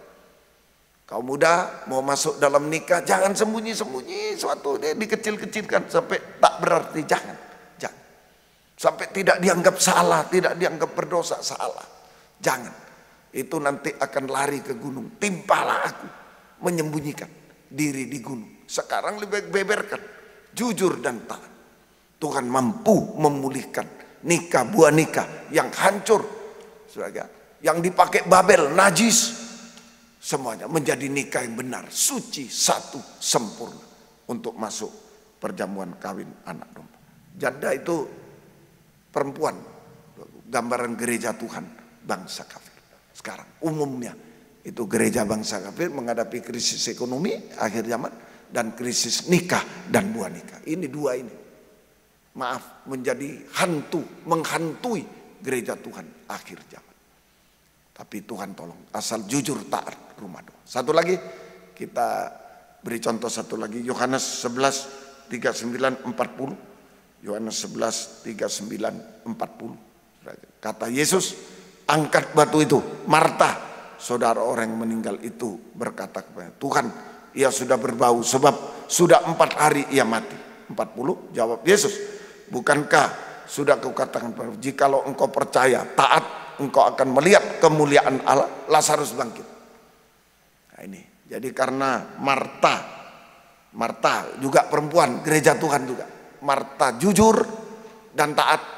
Kau muda mau masuk dalam nikah, jangan sembunyi-sembunyi sesuatu, dikecil-kecilkan sampai tak berarti, jangan. Sampai tidak dianggap salah, tidak dianggap berdosa, salah. Jangan. Itu nanti akan lari ke gunung. Timpalah aku menyembunyikan diri di gunung. Sekarang lebih baik beberkan. Jujur dan taat. Tuhan mampu memulihkan nikah, buah nikah yang hancur. Yang dipakai Babel, najis. Semuanya menjadi nikah yang benar, suci, satu, sempurna. Untuk masuk perjamuan kawin anak domba. Janda itu perempuan, gambaran gereja Tuhan bangsa kafir. Sekarang umumnya itu gereja bangsa kafir menghadapi krisis ekonomi akhir zaman dan krisis nikah dan buah nikah. Ini dua ini, maaf, menjadi menghantui gereja Tuhan akhir zaman. Tapi Tuhan tolong, asal jujur taat rumah doa. Satu lagi, kita beri contoh satu lagi, Yohanes 11, 39, 40. Yohanes 11, 39, 40. Kata Yesus, angkat batu itu. Marta, saudara orang yang meninggal itu berkata kepada Tuhan, ia sudah berbau sebab sudah 4 hari ia mati. 40, jawab Yesus, bukankah sudah kukatakan padamu, jikalau engkau percaya, taat, engkau akan melihat kemuliaan Allah. Lazarus bangkit. Nah ini, jadi karena Marta juga perempuan gereja Tuhan juga. Marta jujur dan taat.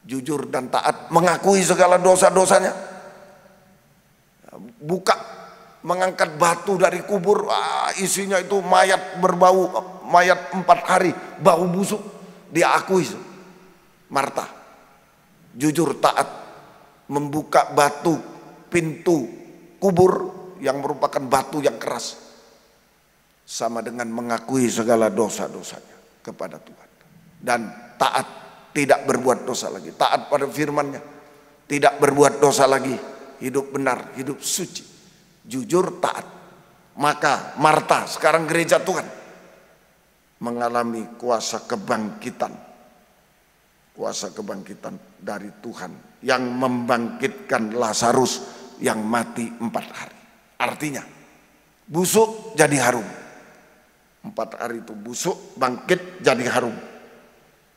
Jujur dan taat, mengakui segala dosa-dosanya. Buka, mengangkat batu dari kubur, isinya itu mayat berbau, mayat 4 hari, bau busuk. Dia akui. Marta jujur taat, membuka batu pintu kubur yang merupakan batu yang keras, sama dengan mengakui segala dosa-dosanya kepada Tuhan. Dan taat, tidak berbuat dosa lagi, taat pada firman-Nya, tidak berbuat dosa lagi, hidup benar, hidup suci, jujur, taat. Maka Marta, sekarang gereja Tuhan, mengalami kuasa kebangkitan dari Tuhan yang membangkitkan Lazarus yang mati 4 hari. Artinya busuk jadi harum. 4 hari itu busuk, bangkit jadi harum.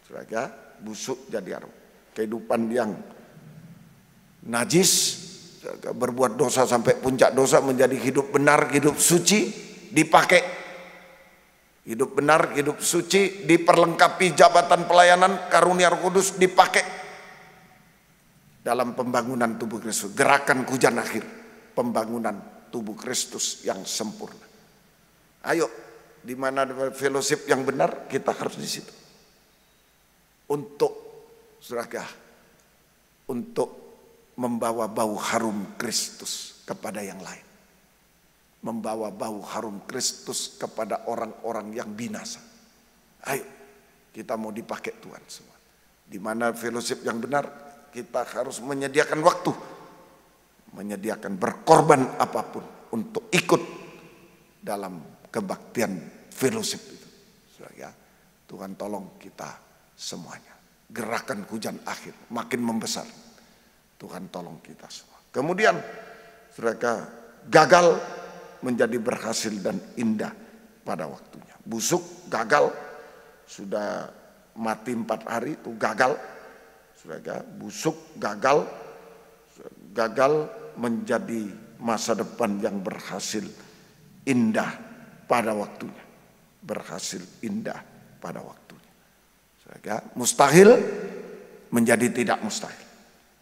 Saudara, busuk jadi harum. Kehidupan yang najis, berbuat dosa sampai puncak dosa, menjadi hidup benar, hidup suci, dipakai. Hidup benar, hidup suci, diperlengkapi jabatan pelayanan, karunia Roh Kudus dipakai dalam pembangunan tubuh Kristus. Gerakan hujan akhir, pembangunan tubuh Kristus yang sempurna. Ayo, di mana fellowship yang benar, kita harus di situ. Untuk saudara, untuk membawa bau harum Kristus kepada yang lain. Membawa bau harum Kristus kepada orang-orang yang binasa. Ayo, kita mau dipakai Tuhan semua. Di mana fellowship yang benar, kita harus menyediakan waktu, menyediakan berkorban apapun untuk ikut dalam kebaktian fellowship itu. Ya, Tuhan tolong kita semuanya. Gerakan hujan akhir makin membesar. Tuhan tolong kita semua. Kemudian mereka gagal menjadi berhasil dan indah pada waktunya. Busuk, gagal, sudah mati 4 hari itu gagal. Saudara, busuk, gagal menjadi masa depan yang berhasil indah pada waktunya. Berhasil indah pada waktunya. Saudara, mustahil menjadi tidak mustahil.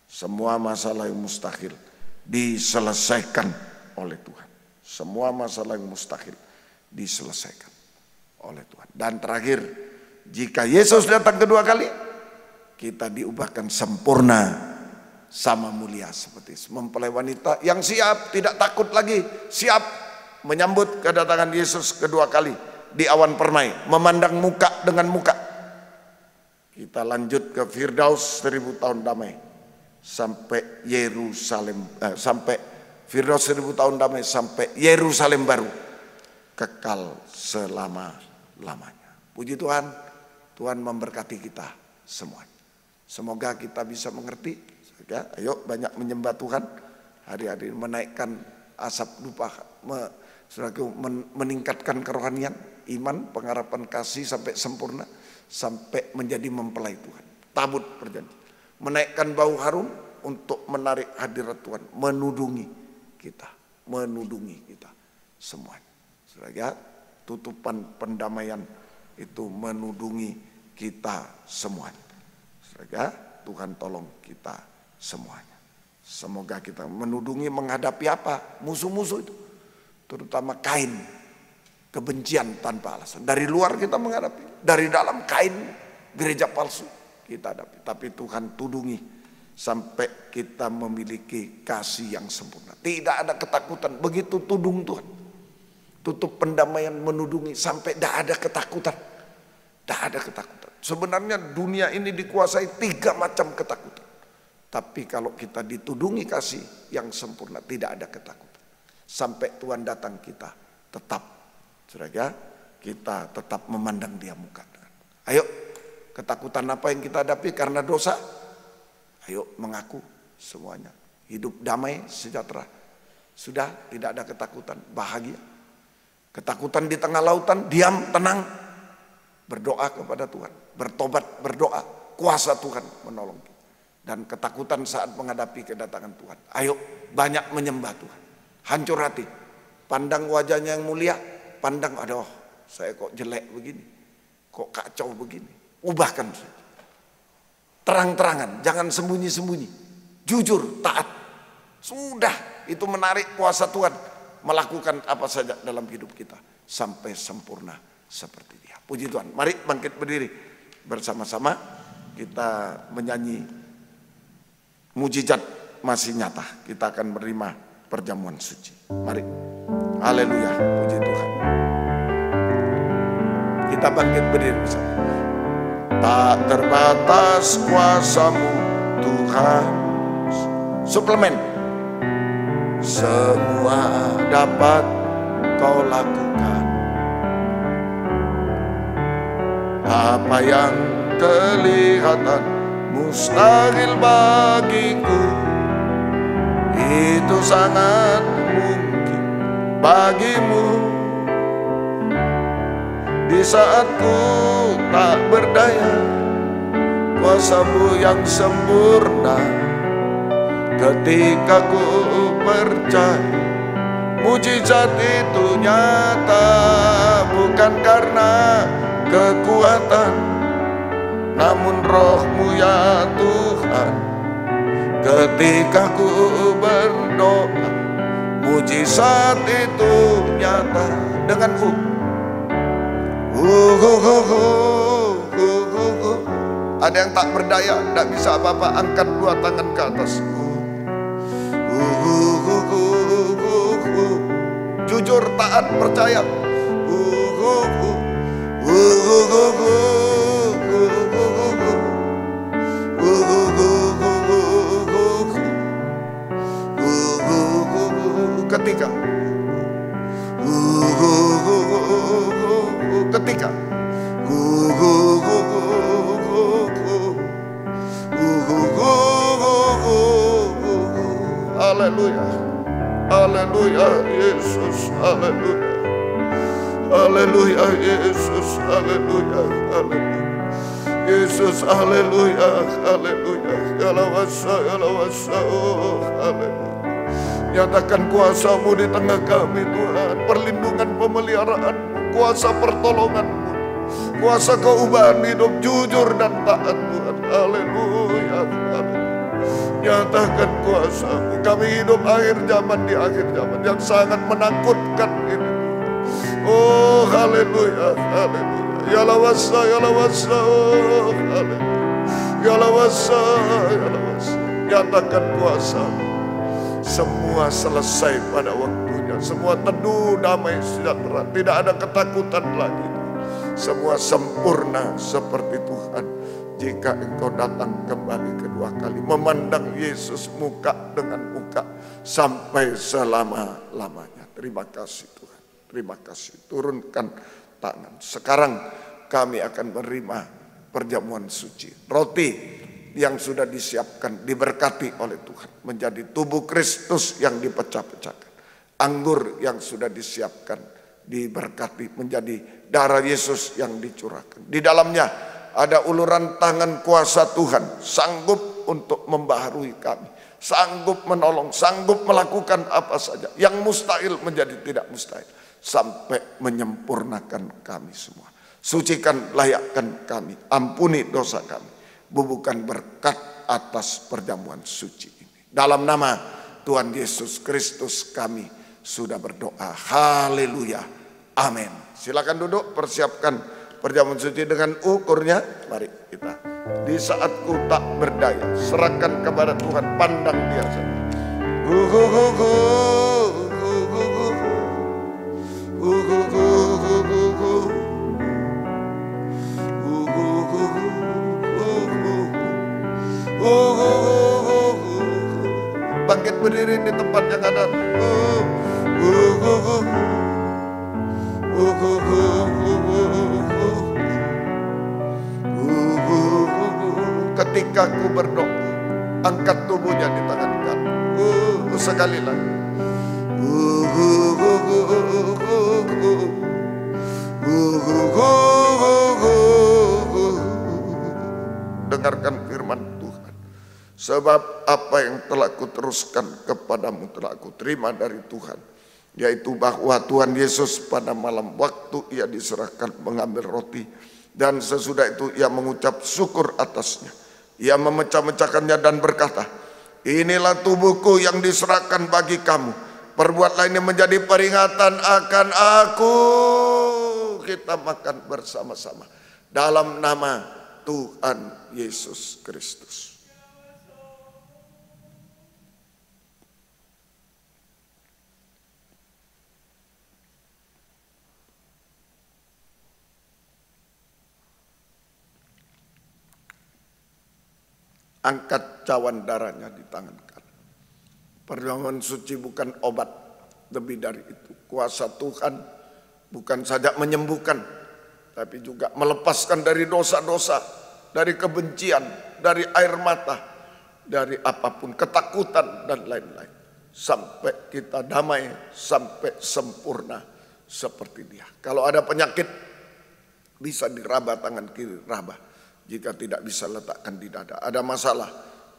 Semua masalah yang mustahil diselesaikan oleh Tuhan. Semua masalah yang mustahil diselesaikan oleh Tuhan. Dan terakhir, jika Yesus datang kedua kali, kita diubahkan sempurna sama mulia seperti mempelai wanita yang siap, tidak takut lagi, siap menyambut kedatangan Yesus kedua kali di awan permai, memandang muka dengan muka. Kita lanjut ke Firdaus 1000 tahun damai sampai Yerusalem, sampai Firdaus 1000 tahun damai sampai Yerusalem baru, kekal selama-lamanya. Puji Tuhan, Tuhan memberkati kita semuanya. Semoga kita bisa mengerti. Ya, ayo banyak menyembah Tuhan. Hari-hari menaikkan asap dupa, meningkatkan kerohanian, iman, pengharapan kasih sampai sempurna, sampai menjadi mempelai Tuhan. Tabut perjanjian. Menaikkan bau harum untuk menarik hadirat Tuhan, menudungi kita semuanya. Saudara, tutupan pendamaian itu menudungi kita semuanya. Saudara, Tuhan tolong kita semuanya. Semoga kita menudungi menghadapi apa? Musuh-musuh itu. Terutama Kain, kebencian tanpa alasan. Dari luar kita menghadapi, dari dalam Kain, gereja palsu kita hadapi. Tapi Tuhan tudungi sampai kita memiliki kasih yang sempurna. Tidak ada ketakutan. Begitu tudung Tuhan, tutup pendamaian, menudungi sampai tidak ada ketakutan. Tidak ada ketakutan. Sebenarnya dunia ini dikuasai 3 macam ketakutan. Tapi kalau kita ditudungi kasih yang sempurna, tidak ada ketakutan. Sampai Tuhan datang, kita tetap, saudara, kita tetap memandang Dia muka. Ayo, ketakutan apa yang kita hadapi karena dosa? Ayo mengaku semuanya. Hidup damai, sejahtera. Sudah tidak ada ketakutan, bahagia. Ketakutan di tengah lautan, diam, tenang. Berdoa kepada Tuhan, bertobat, berdoa. Kuasa Tuhan menolong kita. Dan ketakutan saat menghadapi kedatangan Tuhan. Ayo banyak menyembah Tuhan. Hancur hati. Pandang wajahnya yang mulia, pandang, aduh saya kok jelek begini. Kok kacau begini. Ubahkan saja. Terang-terangan, jangan sembunyi-sembunyi. Jujur, taat. Sudah, itu menarik kuasa Tuhan. Melakukan apa saja dalam hidup kita. Sampai sempurna seperti Dia. Puji Tuhan. Mari bangkit berdiri. Bersama-sama kita menyanyi mujizat masih nyata. Kita akan menerima perjamuan suci. Mari. Haleluya. Puji Tuhan. Kita bangkit berdiri bersama. Tak terbatas kuasa-Mu Tuhan. Suplemen. Semua dapat Kau lakukan. Apa yang kelihatan mustahil bagiku, itu sangat mungkin bagimu. Di saat ku tak berdaya, kuasa-Mu yang sempurna. Ketika ku percaya, mujizat itu nyata. Bukan karena kekuatan, namun Roh-Mu ya Tuhan. Ketika ku berdoa, mujizat itu nyata. Dengan ada yang tak berdaya, tak bisa apa-apa, angkat dua tangan ke atas. Jujur, taat, percaya. Ketika haleluya, haleluya Yesus, haleluya, haleluya Yesus, haleluya, haleluya Yesus, haleluya, haleluya, yalawasa, oh haleluya. Nyatakan kuasa-Mu di tengah kami Tuhan, perlindungan pemeliharaan-Mu, kuasa pertolongan-Mu, kuasa keubahan hidup jujur dan taat Tuhan, haleluya, haleluya. Nyatakan kuasa-Mu, kami hidup akhir zaman, di akhir zaman yang sangat menakutkan ini. Oh haleluya, haleluya, yalawasa, oh haleluya, yalawasa. Nyatakan kuasa-Mu. Semua selesai pada waktunya. Semua teduh, damai, sejahtera. Tidak ada ketakutan lagi. Semua sempurna seperti Tuhan. Jika Engkau datang kembali kedua kali, memandang Yesus muka dengan muka sampai selama-lamanya. Terima kasih Tuhan. Terima kasih. Turunkan tangan. Sekarang kami akan menerima perjamuan suci. Roti yang sudah disiapkan diberkati oleh Tuhan menjadi tubuh Kristus yang dipecah-pecahkan. Anggur yang sudah disiapkan diberkati menjadi darah Yesus yang dicurahkan. Di dalamnya ada uluran tangan kuasa Tuhan, sanggup untuk membaharui kami, sanggup menolong, sanggup melakukan apa saja yang mustahil menjadi tidak mustahil, sampai menyempurnakan kami semua. Sucikan, layakkan kami, ampuni dosa kami. Bubukan berkat atas perjamuan suci ini. Dalam nama Tuhan Yesus Kristus kami sudah berdoa. Haleluya. Amin. Silakan duduk, persiapkan perjamuan suci dengan ukurnya. Mari kita. Di saat ku tak berdaya, serahkan kepada Tuhan, pandang Dia saja. Bangkit berdiri di tempat yang ada. Ketika ku berdoa, angkat tubuhnya di tangan kanan. Sekali lagi. Dengarkan firman Tuhan. Sebab apa yang telah kuteruskan kepadamu telah aku terima dari Tuhan, yaitu bahwa Tuhan Yesus pada malam waktu ia diserahkan mengambil roti, dan sesudah itu ia mengucap syukur atasnya. Ia memecah-mecahkannya dan berkata, inilah tubuhku yang diserahkan bagi kamu. Perbuatlah ini menjadi peringatan akan aku. Kita makan bersama-sama dalam nama Tuhan Yesus Kristus. Angkat cawan darahnya di tangan kanan. Perjamuan suci bukan obat, lebih dari itu. Kuasa Tuhan bukan saja menyembuhkan, tapi juga melepaskan dari dosa-dosa, dari kebencian, dari air mata, dari apapun, ketakutan dan lain-lain. Sampai kita damai, sampai sempurna seperti dia. Kalau ada penyakit, bisa diraba tangan kiri, raba. Jika tidak bisa letakkan di dada. Ada masalah,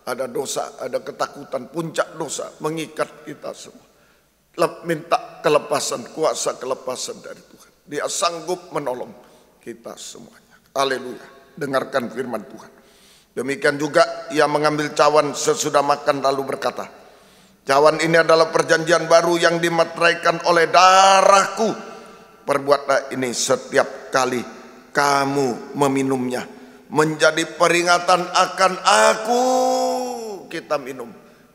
ada dosa, ada ketakutan, puncak dosa mengikat kita semua. Minta kelepasan, kuasa kelepasan dari Tuhan. Dia sanggup menolong kita semuanya. Haleluya. Dengarkan firman Tuhan. Demikian juga ia mengambil cawan sesudah makan lalu berkata, cawan ini adalah perjanjian baru yang dimeteraikan oleh darahku. Perbuatlah ini setiap kali kamu meminumnya, menjadi peringatan akan aku. Kita minum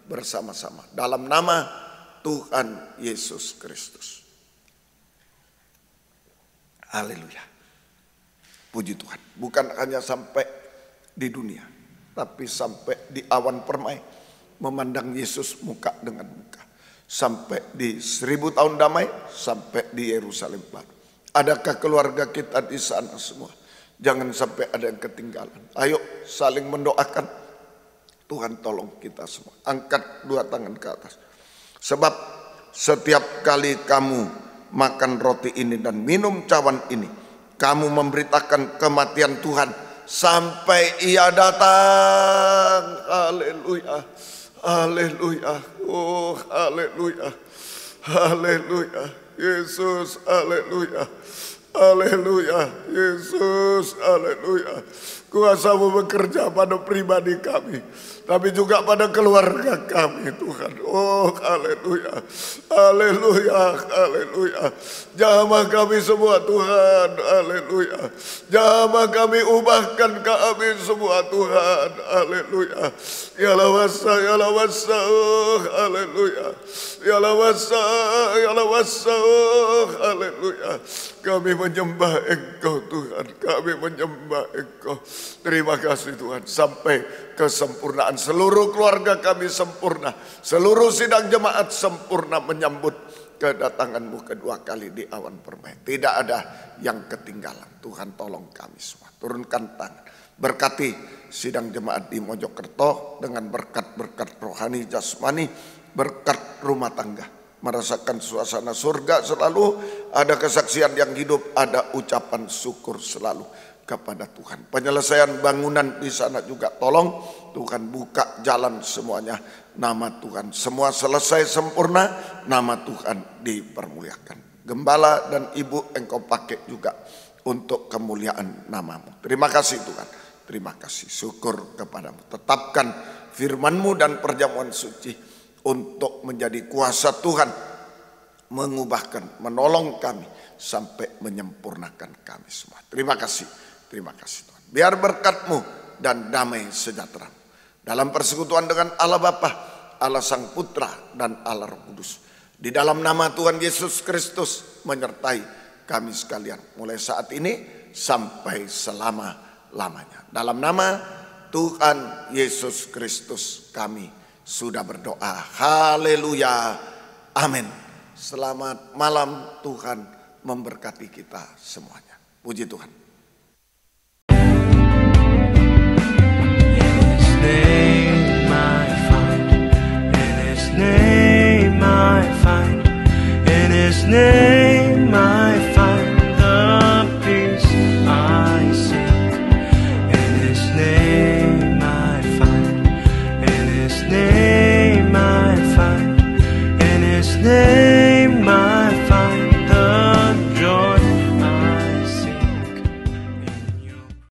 bersama-sama dalam nama Tuhan Yesus Kristus. Haleluya. Puji Tuhan. Bukan hanya sampai di dunia, tapi sampai di awan permai, memandang Yesus muka dengan muka. Sampai di 1000 tahun damai, sampai di Yerusalem baru. Adakah keluarga kita di sana semua? Jangan sampai ada yang ketinggalan. Ayo saling mendoakan. Tuhan tolong kita semua. Angkat dua tangan ke atas. Sebab setiap kali kamu makan roti ini dan minum cawan ini, kamu memberitakan kematian Tuhan sampai ia datang. Haleluya. Haleluya. Oh haleluya. Haleluya. Yesus haleluya. Haleluya, Yesus, haleluya. Kuasa-Mu bekerja pada pribadi kami, tapi juga pada keluarga kami, Tuhan. Oh, haleluya, haleluya, haleluya. Jamah kami semua, Tuhan, haleluya. Jamah kami, ubahkan kami semua, Tuhan, haleluya. Ya lawasa, oh, haleluya. Ya lawasa, oh, haleluya. Kami menyembah Engkau Tuhan, kami menyembah Engkau. Terima kasih Tuhan, sampai kesempurnaan seluruh keluarga kami sempurna, seluruh sidang jemaat sempurna menyambut kedatangan-Mu kedua kali di awan permai. Tidak ada yang ketinggalan. Tuhan tolong kami semua, turunkan tangan, berkati sidang jemaat di Mojokerto dengan berkat-berkat rohani jasmani, berkat rumah tangga, merasakan suasana surga selalu, ada kesaksian yang hidup, ada ucapan syukur selalu kepada Tuhan. Penyelesaian bangunan di sana juga tolong Tuhan buka jalan semuanya. Nama Tuhan semua selesai sempurna, nama Tuhan dipermuliakan. Gembala dan ibu Engkau pakai juga untuk kemuliaan nama-Mu. Terima kasih Tuhan, terima kasih, syukur kepadamu. Tetapkan firman-Mu dan perjamuan suci untuk menjadi kuasa Tuhan, mengubahkan, menolong kami sampai menyempurnakan kami semua. Terima kasih Tuhan. Biar berkat-Mu dan damai sejahtera dalam persekutuan dengan Allah Bapa, Allah Sang Putra dan Allah Roh Kudus, di dalam nama Tuhan Yesus Kristus menyertai kami sekalian mulai saat ini sampai selama-lamanya. Dalam nama Tuhan Yesus Kristus kami sudah berdoa. Haleluya. Amin. Selamat malam, Tuhan memberkati kita semuanya. Puji Tuhan.